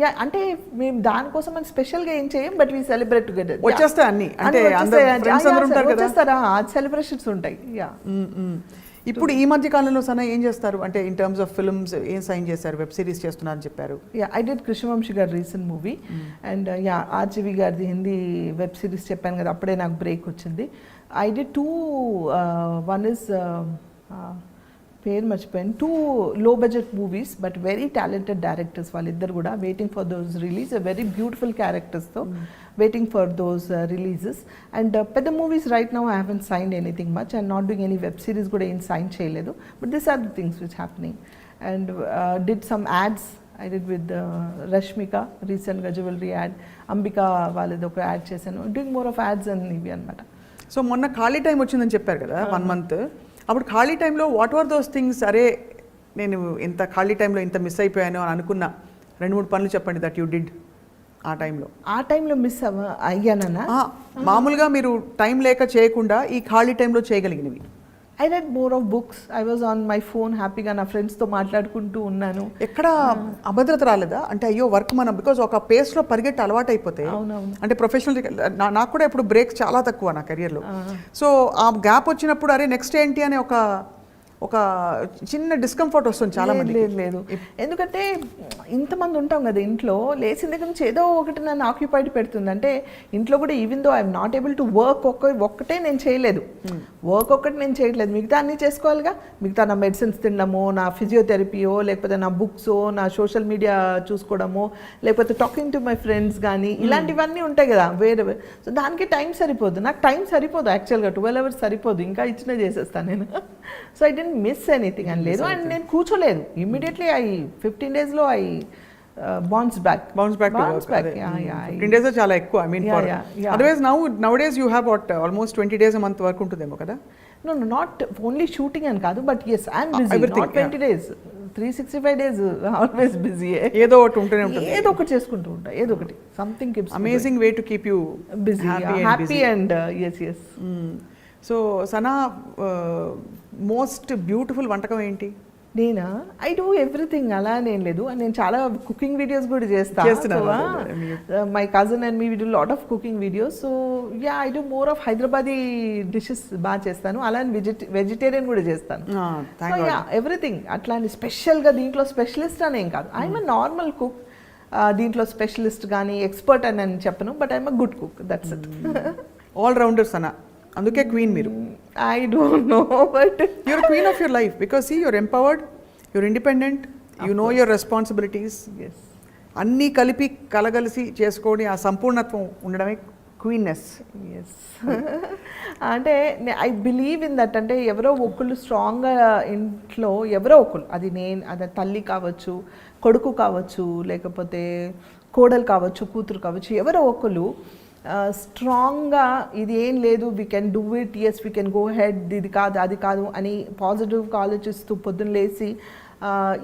యా, అంటే మేము దానికోసం అని స్పెషల్గా ఏం చేయం, బట్ వీ సెలబ్రేట్ టుగెదర్. వచ్చేస్తాయి అన్ని, అంటే వచ్చేస్తారా? సెలబ్రేషన్స్ ఉంటాయి. యా. ఇప్పుడు ఈ మధ్య కాలంలో సనా ఏం చేస్తారు? అంటే ఇన్ టర్మ్స్ ఆఫ్ ఫిల్మ్స్ ఏం సైన్ చేస్తారు? వెబ్ సిరీస్ చేస్తున్నారని చెప్పారు. యా, ఐ డిడ్ కృష్ణవంశీ గారి recent movie. And yeah, RGV గారిది హిందీ వెబ్ సిరీస్ చెప్పాను కదా, అప్పుడే నాకు బ్రేక్ వచ్చింది. I did two, one is పేరు మర్చిపోయాను, 2 low budget movies but very talented directors వాళ్ళిద్దరు కూడా. Waiting for those release, very beautiful క్యారెక్టర్స్తో waiting for those releases. And పెద్ద movies right now I haven't signed anything much and not doing any web series కూడా ఏం sign చేయలేదు. But this are the things which happening. And did some ads. I did with Rashmika రీసెంట్గా jewellery add, Ambika వాళ్ళది ఒక add చేశాను. Doing more of ads అని ఇవి అనమాట. సో మొన్న ఖాళీ టైం వచ్చిందని చెప్పారు కదా, 1 month. అప్పుడు ఖాళీ టైంలో వాట్ ఆర్ దోస్ థింగ్స్? అరే నేను ఇంత ఖాళీ టైంలో ఇంత మిస్ అయిపోయాను అని అనుకున్న 2-3 పనులు చెప్పండి దట్ యూ డిడ్ ఆ టైంలో. ఆ టైంలో మిస్ అయ్యానన్నా? మామూలుగా మీరు టైం లేక చేయకుండా ఈ ఖాళీ టైంలో చేయగలిగినవి. I read more of books. I was on my phone హ్యాపీగా నా ఫ్రెండ్స్తో మాట్లాడుకుంటూ ఉన్నాను. ఎక్కడ అభద్రత రాలేదా? అంటే అయ్యో వర్క్ మనం బికాజ్ ఒక పేస్లో పరిగెట్టి అలవాటు అయిపోతే, అంటే ప్రొఫెషనల్ నాకు కూడా ఇప్పుడు బ్రేక్స్ చాలా తక్కువ నా కెరియర్లో. సో ఆ గ్యాప్ వచ్చినప్పుడు అరే నెక్స్ట్ ఏంటి అనే ఒక చిన్న డిస్కంఫర్ట్ వస్తుంది చాలా మంది. లేదు, ఎందుకంటే ఇంతమంది ఉంటాం కదా ఇంట్లో, లేచిన దగ్గర నుంచి ఏదో ఒకటి నన్ను ఆక్యుపైడ్ పెడుతుంది. అంటే ఇంట్లో కూడా even though I'm not able to work, ఒక్కటే నేను చేయలేదు, వర్క్ ఒక్కటి నేను చేయట్లేదు, మిగతా అన్నీ చేసుకోవాలిగా. మిగతా నా మెడిసిన్స్ తినడమో, నా ఫిజియోథెరపీయో, లేకపోతే నా బుక్సో, నా సోషల్ మీడియా చూసుకోవడమో, లేకపోతే టాకింగ్ టు మై ఫ్రెండ్స్ కానీ ఇలాంటివన్నీ ఉంటాయి కదా వేరే. సో దానికి టైం సరిపోదు, నాకు టైం సరిపోదు యాక్చువల్గా. 12 hours సరిపోదు, ఇంకా ఇచ్చినా చేసేస్తాను నేను. So I didn't miss anything అని లేదు. అండ్ నేను కూర్చోలేదు immediately. 15 days I bounce back. 15 days చాలా ఎక్కువ. I mean otherwise nowadays you have what almost 20 days a month work ఉంటుందేమో కదా? No, నాట్ ఓన్లీ షూటింగ్ అని కాదు, but yes I'm busy. Not 20 days, 365 days always busy. ఏదో ఒకటి ఉంటూనే ఉంటుంది, ఏదో ఒకటి చేసుకుంటూ ఉంటా, ఏదో ఒకటి something keeps. Amazing way to keep you busy, happy and yes. So Sana most beautiful వంటకం ఏంటి? నేనా ఐ డూ ఎవ్రీథింగ్ అలా నేను లేదు నేను చాలా కుకింగ్ వీడియోస్ కూడా చేస్తున్నారు. చేస్తాను my cousin and me do lot of cooking videos so yeah I do more of Hyderabadi dishes బాగా చేస్తాను అలా వెజిటేరియన్ కూడా చేస్తాను ఎవ్రీథింగ్ అట్లా అని స్పెషల్గా దీంట్లో స్పెషలిస్ట్ అనేం కాదు ఐఎమ్ నార్మల్ కుక్ దీంట్లో స్పెషలిస్ట్ కానీ ఎక్స్పర్ట్ అని నేను చెప్పను but I'm good cook that's it all rounders అన్న, అందుకే క్వీన్ మీరు. I don't know but you're queen of your life because see you're empowered, you're independent, you know your responsibilities, yes అన్నీ కలిపి కలగలిసి చేసుకొని ఆ సంపూర్ణత్వం ఉండడమే క్వీన్నెస్. ఎస్ అంటే ఐ బిలీవ్ ఇన్ దట్ అంటే ఎవరో ఒకళ్ళు స్ట్రాంగ్గా ఇంట్లో ఎవరో ఒకళ్ళు అది అది తల్లి కావచ్చు కొడుకు కావచ్చు లేకపోతే కోడలు కావచ్చు కూతురు కావచ్చు ఎవరో ఒకళ్ళు స్ట్రాంగ్గా ఇది ఏం లేదు we can do it yes we can go ahead ఇది కాదు అది కాదు అని పాజిటివ్గా ఆలోచిస్తూ పొద్దున్న లేచి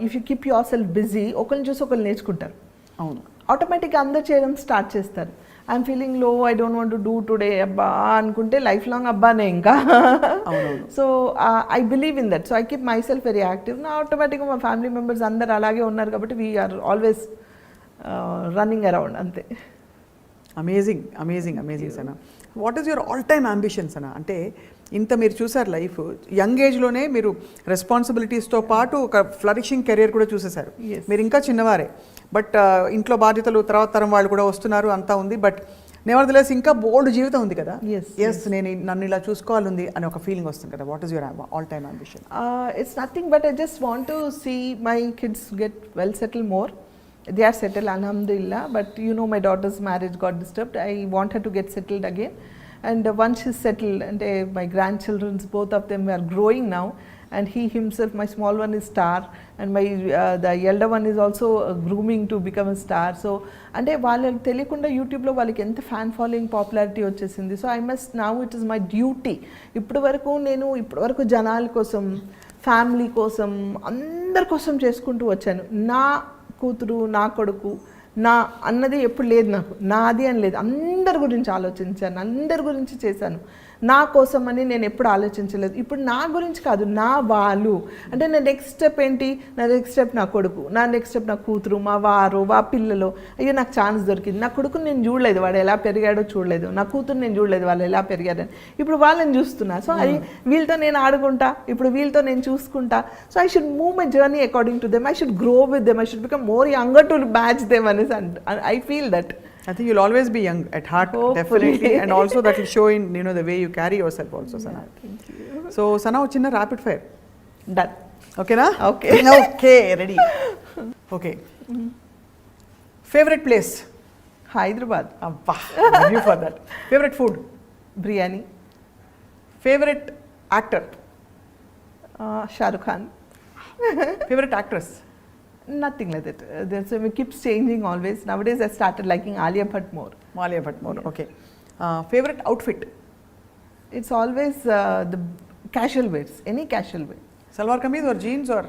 if you keep your self busy ఒకరిని చూసి ఒకరు నేర్చుకుంటారు. అవును, ఆటోమేటిక్గా అందరు చేయడం స్టార్ట్ చేస్తారు. ఐఎమ్ ఫీలింగ్ లో I don't want to do today అబ్బా అనుకుంటే లైఫ్ లాంగ్ అబ్బానే ఇంకా. So I believe in that so I keep my self very active. నా ఆటోమేటిక్గా మా ఫ్యామిలీ మెంబర్స్ అందరు అలాగే ఉన్నారు కాబట్టి వీఆర్ ఆల్వేస్ రన్నింగ్ అరౌండ్ అంతే. Amazing amazing amazing Sana. What is your all time ambitions అన్న? అంటే ఇంత మీరు చూసారు లైఫ్, యంగ్ ఏజ్లోనే మీరు రెస్పాన్సిబిలిటీస్తో పాటు ఒక ఫ్లరిషింగ్ కెరియర్ కూడా చూసేశారు. మీరు ఇంకా చిన్నవారే, బట్ ఇంట్లో బాధ్యతలు తర్వాత తరం వాళ్ళు కూడా వస్తున్నారు అంతా ఉంది, బట్ నెవర్దలెస్ ఇంకా బోల్డ్ జీవితం ఉంది కదా. ఎస్ నేను నన్ను ఇలా చూసుకోవాలంది అని ఒక ఫీలింగ్ వస్తుంది కదా. What is your all time ambition? It's nothing but I just want to see my kids get well settle more. They are settled, alhamdulillah, but you know my daughter's marriage got disturbed. I want her to get settled again, and once she's settled and my grandchildren's both of them are growing now, and he himself, my small one is star and my the elder one is also grooming to become a star. So అంటే వాళ్ళకి తెలియకుండా యూట్యూబ్లో వాళ్ళకి ఎంత fan following popularity వచ్చేసింది. So I must now it is my duty. ఇప్పటి వరకు జనాల కోసం ఫ్యామిలీ కోసం అందరి కోసం చేసుకుంటూ వచ్చాను. నా కూతురు నా కొడుకు నా అన్నది ఎప్పుడు లేదు, నాకు నాది అని లేదు. అందరి గురించి ఆలోచించాను, అందరి గురించి చేశాను. నా కోసం అని నేను ఎప్పుడు ఆలోచించలేదు. ఇప్పుడు నా గురించి కాదు, నా వాళ్ళు అంటే నా నెక్స్ట్ స్టెప్ ఏంటి, నా నెక్స్ట్ స్టెప్ నా కొడుకు, నా నెక్స్ట్ స్టెప్ నా కూతురు, మా వారు, మా పిల్లలు. అయ్యో నాకు ఛాన్స్ దొరికింది. నా కొడుకుని నేను చూడలేదు, వాడు ఎలా పెరిగాడో చూడలేదు. నా కూతురు నేను చూడలేదు, వాళ్ళు ఎలా పెరిగారని. ఇప్పుడు వాళ్ళని చూస్తున్నా. సో అది వీళ్ళతో నేను ఆడుకుంటా, ఇప్పుడు వీళ్ళతో నేను చూసుకుంటా. So I should move my journey according to them. I should grow with them. I should become more younger to match them అనేసి I feel that. I think you'll always be young at heart. Hopefully. Definitely, and also that will show in the way you carry yourself also, Sana. Thank you. So Sana, chinna rapid fire. Done. Okay na? Okay. Okay, ready. Okay. Favorite place? Hyderabad. Abba, love you for that. Favorite food? Biryani. Favorite actor? Shah Rukh Khan. Favorite actress? Nothing like that. It keeps changing always. Nowadays I started liking Alia Bhatt more. Alia Bhatt more, Yeah. okay. Favorite outfit? It's always the casual wears, any casual wear. Salwar kameez or jeans or?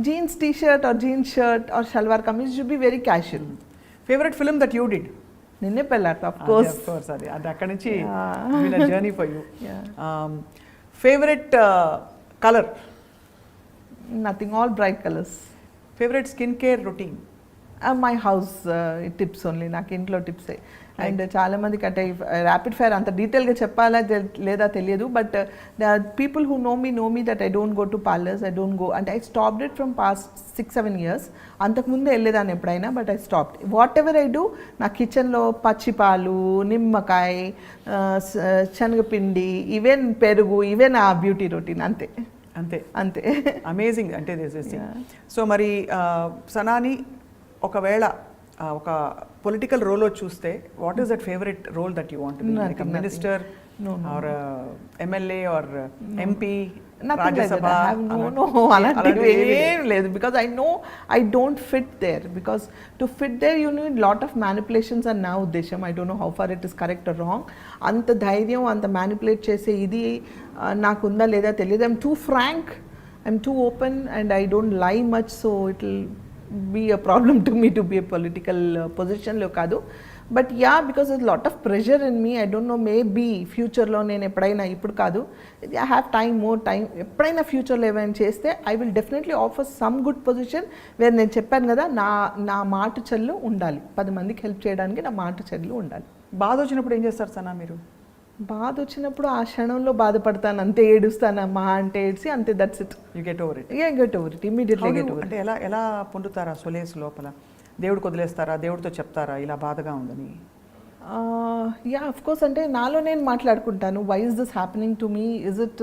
Jeans t-shirt or jeans shirt or shalwar kameez should be very casual. Favorite film that you did? Ninne Pellarta, of course. Of course, అది అక్కడ నుంచి been a journey for you. Yeah. Favorite color? Nothing, all bright colors. Favorite skincare routine? My house tips only, నాకు ఇంట్లో టిప్సే. And చాలా మందికి అంటే rapid fire అంత డీటెయిల్గా చెప్పాలా లేదా తెలియదు. But the people who know me that I don't go to parlours. I don't go అంటే I stopped it from past 6-7 years. అంతకుముందే వెళ్ళేదాన్ని ఎప్పుడైనా, but I stopped. Whatever I do, నా కిచెన్లో పచ్చిపాలు, నిమ్మకాయ, శనగపిండి, ఈవెన్ పెరుగు, ఈవెన్ ఆ బ్యూటీ రొటీన్ అంతే అంతే అంతే. అమేజింగ్ అంటే దిస్ ఇస్. సో మరి సనాని ఒకవేళ ఒక పొలిటికల్ రోల్ చూస్తే what is that favourite role that you want to be? Like minister or MLA or MP, Rajya Sabha? అలాంటివి ఏం లేదు. Because I know I don't fit there. Because to fit there you need lot of manipulations అని నా ఉద్దేశం. I don't know how far it is correct or wrong. అంత ధైర్యం, అంత manipulate చేసే ఇది నాకు ఉందా లేదా తెలియదు. I'm too frank, I'm too open and I don't lie much. So it will be a problem to me to be a political పొజిషన్లో కాదు. But yeah because is lot of pressure in me. I don't know maybe ఫ్యూచర్లో నేను ఎప్పుడైనా, ఇప్పుడు కాదు, I have time, more time, ఎప్పుడైనా ఫ్యూచర్లో ఏమైనా చేస్తే I will definitely offer some good position where నేను చెప్పాను కదా నా మాట చెల్లు ఉండాలి, 10 మందికి హెల్ప్ చేయడానికి నా మాట చెల్లు ఉండాలి. బాధ వచ్చినప్పుడు ఏం చేస్తారు సనా మీరు? బాధ వచ్చినప్పుడు ఆ క్షణంలో బాధపడతాను, అంతే, ఏడుస్తాను, మా అంటే ఏడ్చి అంతే, that's it. You get over it. Get over it, immediately get over. అంటే ఎలా పొందుతారా సొలేస్ లోపల? దేవుడికి వదిలేస్తారా? దేవుడితో చెప్తారా ఇలా బాధగా ఉందని? యా అఫ్ కోర్స్, అంటే నాలో నేను మాట్లాడుకుంటాను. Why is this happening to me? Is it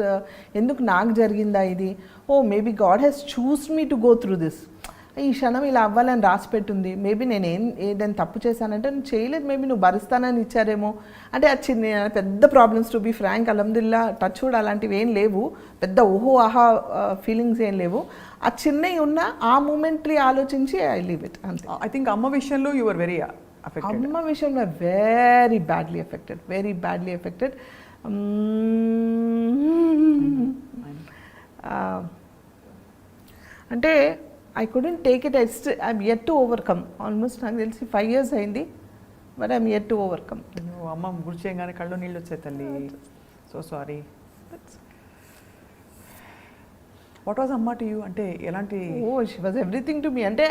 ఎందుకు నాకు జరిగిందా ఇది? Oh maybe God has chose me to go through this. ఈ క్షణం ఇలా అవ్వాలని రాసి పెట్టుంది. మేబీ నేను ఏదైనా తప్పు చేశానంటే నువ్వు చేయలేదు, మేబీ నువ్వు భరిస్తానని ఇచ్చారేమో. అంటే అది చిన్న పెద్ద ప్రాబ్లమ్స్, టు బీ ఫ్రాంక్, అల్హమ్దుల్లా టచ్ కూడా అలాంటివి ఏం లేవు, పెద్ద ఓహో ఆహా ఫీలింగ్స్ ఏం లేవు. ఆ చిన్నవి ఉన్న ఆ మూమెంట్లీ ఆలోచించి ఐ లీవ్ ఇట్ అంతే. ఐ థింక్ అమ్మ విషయంలో యు ఆర్ వెరీ అఫెక్టెడ్. అమ్మ విషయంలో వెరీ బ్యాడ్లీ ఎఫెక్టెడ్. అంటే I couldn't take it. I'm yet to overcome. Almost నాకు తెలిసి 5 years అయింది, but I'm yet to overcome. అమ్మ గుర్తు చేయగానే కళ్ళు నీళ్ళు వచ్చాయి తల్లి. So sorry. వాట్ వాజ్ అమ్మ టు యూ? అంటే ఎలాంటి? She was everything to me. అంటే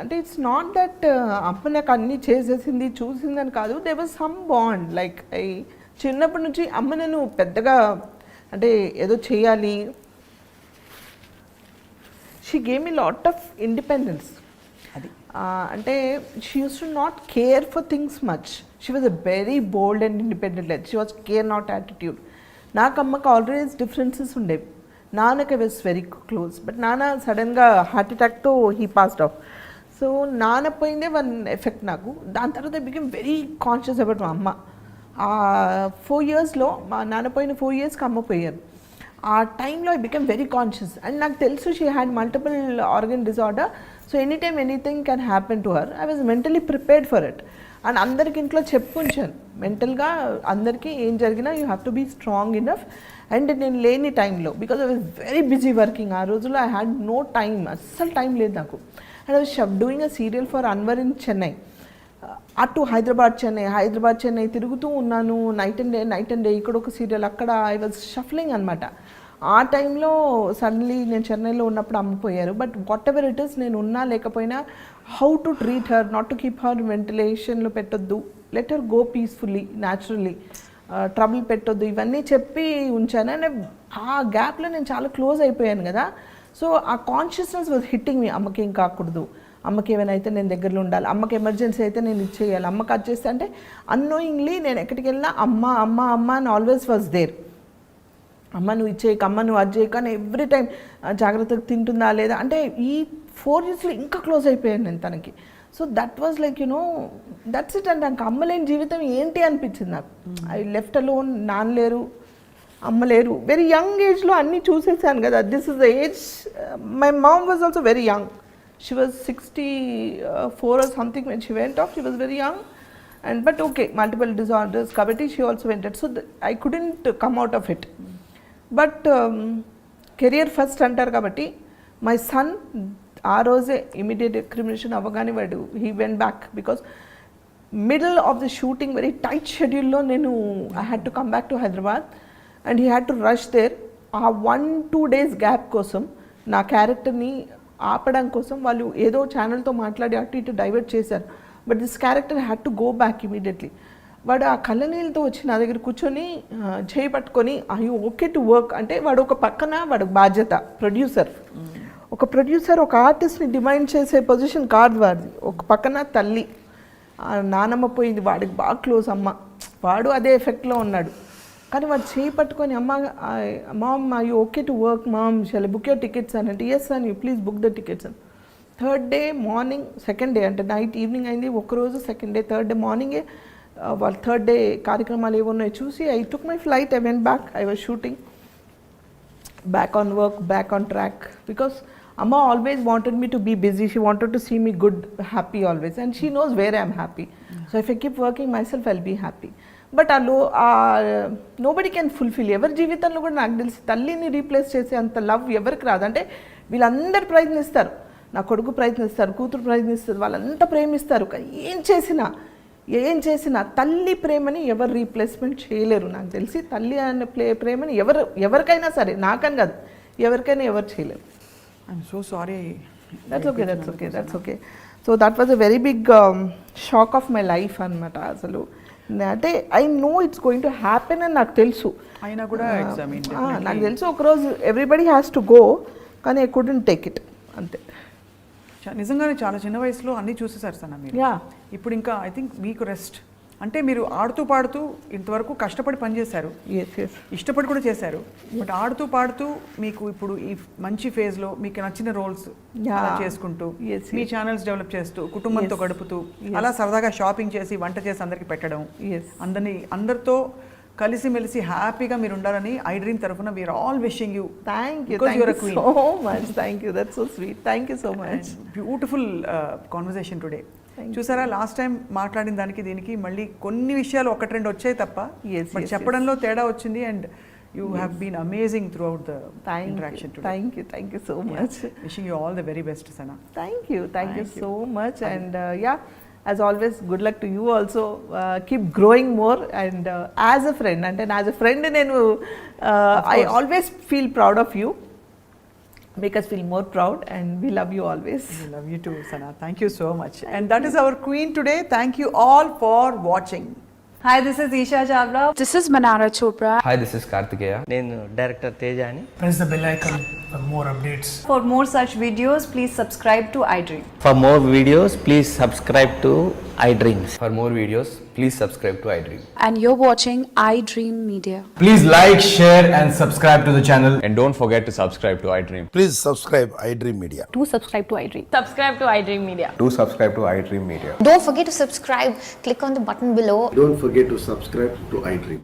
అంటే ఇట్స్ నాట్ దట్ అమ్మ నాకు అన్నీ చేసేసింది చూసిందని కాదు. They was some bond. Like చిన్నప్పటి నుంచి అమ్మ నన్ను పెద్దగా అంటే ఏదో చేయాలి, she gave me lot of independence. అది అంటే she use to not care for things much. She was a very bold and independent. Like she was care not attitude. నాకు అమ్మకి ఆల్వేస్ డిఫరెన్సెస్ ఉండేవి. నాన్నకి వాజ్ వెరీ క్లోజ్, బట్ నాన్న సడన్గా heart అటాక్తో he passed off. So నాన్న పోయిందే one effect నాకు. దాని తర్వాత I become very conscious about మా అమ్మ. 4 yearsలో మా నాన్న పోయిన 4 yearsకి అమ్మ పోయారు. ఆ టైంలో I become very conscious. And నాకు తెలుసు she had multiple organ disorder. So any time anything can happen to her. I was mentally prepared for it. And అందరికి ఇంట్లో చెప్పుంచాను మెంటల్గా, అందరికీ ఏం జరిగినా you have to be strong enough. And నేను లేని టైంలో, because I was very busy working, ఆ రోజుల్లో ఐ హ్యాడ్ నో టైం, అస్సలు టైం లేదు నాకు. And I was doing a serial for Anwar in Chennai. అటు హైదరాబాద్ చెన్నై తిరుగుతూ ఉన్నాను, నైట్ అండ్ డే ఇక్కడ ఒక సీరియల్, అక్కడ ఐ వాజ్ షఫ్లింగ్ అనమాట. ఆ టైంలో సడన్లీ నేను చెన్నైలో ఉన్నప్పుడు అమ్మిపోయారు. But whatever it is, నేను ఉన్నా లేకపోయినా, how to treat her, not to keep her వెంటిలేషన్లో పెట్టొద్దు, let her go peacefully, naturally, trouble పెట్టొద్దు, ఇవన్నీ చెప్పి ఉంచాను. అండ్ ఆ గ్యాప్లో నేను చాలా క్లోజ్ అయిపోయాను కదా. సో ఆ కాన్షియస్నెస్ వాజ్ హిట్టింగ్ మీ. అమ్మకి ఏం కాకూడదు, అమ్మకి ఏమైనా అయితే నేను దగ్గరలో ఉండాలి, అమ్మకి ఎమర్జెన్సీ అయితే నేను ఇచ్చేయాలి, అమ్మకి అది చేస్తే. అంటే అన్నోయింగ్లీ నేను ఎక్కడికి వెళ్ళినా అమ్మ అని ఆల్వేస్ వాజ్ దేర్. అమ్మ నువ్వు ఇచ్చేయక, అమ్మ నువ్వు అది చేయక, ఎవ్రీ టైం జాగ్రత్తగా తింటుందా లేదా. అంటే ఈ 4 yearsలో ఇంకా క్లోజ్ అయిపోయాను నేను తనకి. So that was like that's it. అంటే నాకు అమ్మ లేని జీవితం ఏంటి అనిపించింది నాకు. ఐ లెఫ్ట్ అలోన్, నాన్న లేరు, అమ్మ లేరు. వెరీ యంగ్ ఏజ్లో అన్నీ చూసేసాను కదా. This is the age. My mom was also very young. She was 64 or something when she went off. She was very young, but okay, multiple disorders. Kabatti she also went out. So I couldn't come out of it. But career first antaru kabatti my son aa roje immediate cremation avagane vadu he went back, because middle of the shooting very tight schedule lo I had to come back to Hyderabad and he had to rush there. Aa 1-2 days gap kosam na character ni ఆపడం కోసం వాళ్ళు ఏదో ఛానల్తో మాట్లాడి అటు ఇటు divert చేశారు. But this character had to go back immediately. వాడు ఆ కళ్ళనీళ్ళతో వచ్చి నా దగ్గర కూర్చొని చేయి పట్టుకొని I you okay to work అంటే, వాడు ఒక పక్కన వాడు బాధ్యత, ప్రొడ్యూసర్ ఒక ఆర్టిస్ట్ని డిమైండ్ చేసే పొజిషన్ కాదు వాడిది. ఒక పక్కన తల్లి, నానమ్మ పోయింది, వాడికి బాగా క్లోజ్ అమ్మ, వాడు అదే ఎఫెక్ట్లో ఉన్నాడు. కానీ వాడు చేయి పట్టుకొని mom I you okay to work mom, shall book your tickets అని అంటే, ఎస్ అని, you please book the tickets అని. 3rd day morning, 2nd day అంటే నైట్ ఈవినింగ్ అయింది ఒకరోజు, 2nd day, 3rd day మార్నింగే వాళ్ళ 3rd day కార్యక్రమాలు ఏమున్నాయో చూసి I took my flight, I went back, I was shooting, back on work, back on track. Because Amma always wanted me to be busy. She wanted to see me good, happy always. And she knows where I am happy. So if I keep working myself, I'll be happy. But nobody can fulfill. ఎవరి జీవితంలో కూడా నాకు తెలిసి తల్లిని replace చేసే అంత love ఎవరికి రాదు. అంటే వీళ్ళందరూ ప్రయత్నిస్తారు, నా కొడుకు ప్రయత్నిస్తాడు, కూతురు ప్రయత్నిస్తుంది, వాళ్ళంతా ప్రేమిస్తారు. కానీ ఏం చేసినా తల్లి ప్రేమని ఎవరు రీప్లేస్మెంట్ చేయలేరు. నాకు తెలిసి తల్లి అనే ప్రేమని ఎవరికైనా సరే, నాకని కాదు, ఎవరికైనా ఎవరు చేయలేరు. I'm so sorry. That's okay. So that was a very big shock of my life అనమాట. అసలు అంటే I know it's going to happen అని నాకు తెలుసు. అయినా కూడా నాకు తెలుసు ఒకరోజు ఎవ్రీబడి హ్యాస్ టు గో, కానీ ఐ కుడెంట్ టేక్ ఇట్ అంతే. నిజంగానే చాలా చిన్న వయసులో అన్నీ చూసేసారు సన్న మీరు. ఇప్పుడు ఇంకా ఐ థింక్ మీకు రెస్ట్ అంటే మీరు ఆడుతూ పాడుతూ ఇంతవరకు కష్టపడి పనిచేశారు, ఇష్టపడి కూడా చేశారు. బట్ ఆడుతూ పాడుతూ మీకు ఇప్పుడు ఈ మంచి ఫేజ్లో మీకు నచ్చిన రోల్స్ చేసుకుంటూ మీ ఛానల్స్ డెవలప్ చేస్తూ కుటుంబంతో గడుపుతూ అలా సరదాగా షాపింగ్ చేసి వంట చేసి అందరికి పెట్టడం, అందరితో కలిసిమెలిసి హ్యాపీగా మీరు ఉండాలని ఐ డ్రీమ్ తరఫున we're all wishing you. Thank you so much. Thank you, that's so sweet. Thank you so much. Beautiful conversation today. చూసారా, లాస్ట్ టైం మాట్లాడిన దానికి దీనికి మళ్ళీ కొన్ని విషయాలు ఒకటి రెండు వచ్చాయి తప్ప, బట్ చెప్పడంలో తేడా వచ్చింది. And you have been amazing through the interaction today. Thank you so much. Wishing you all the very best Sana. Thank you so much. And as always, good luck to you also. Keep growing more, and as a friend, and as a friend nenu I always feel proud of you. Make us feel more proud, and we love you always. We love you too, Sana. Thank you so much. And that is our queen today. Thank you all for watching. Hi, this is Isha Chawla. This is Manara Chopra. Hi, this is Kartikeya. నేను director Teja అని. Press the bell icon for more updates. For more such videos, please subscribe to iDream. For more videos, please subscribe to iDreams. For more videos, please subscribe to iDream. And you're watching iDream Media. Please like, share and subscribe to the channel. And don't forget to subscribe to iDream. Please subscribe iDream Media. Do subscribe to iDream. Subscribe to iDream Media. Do subscribe to iDream Media. Don't forget to subscribe. Click on the button below. Don't forget to subscribe to iDream.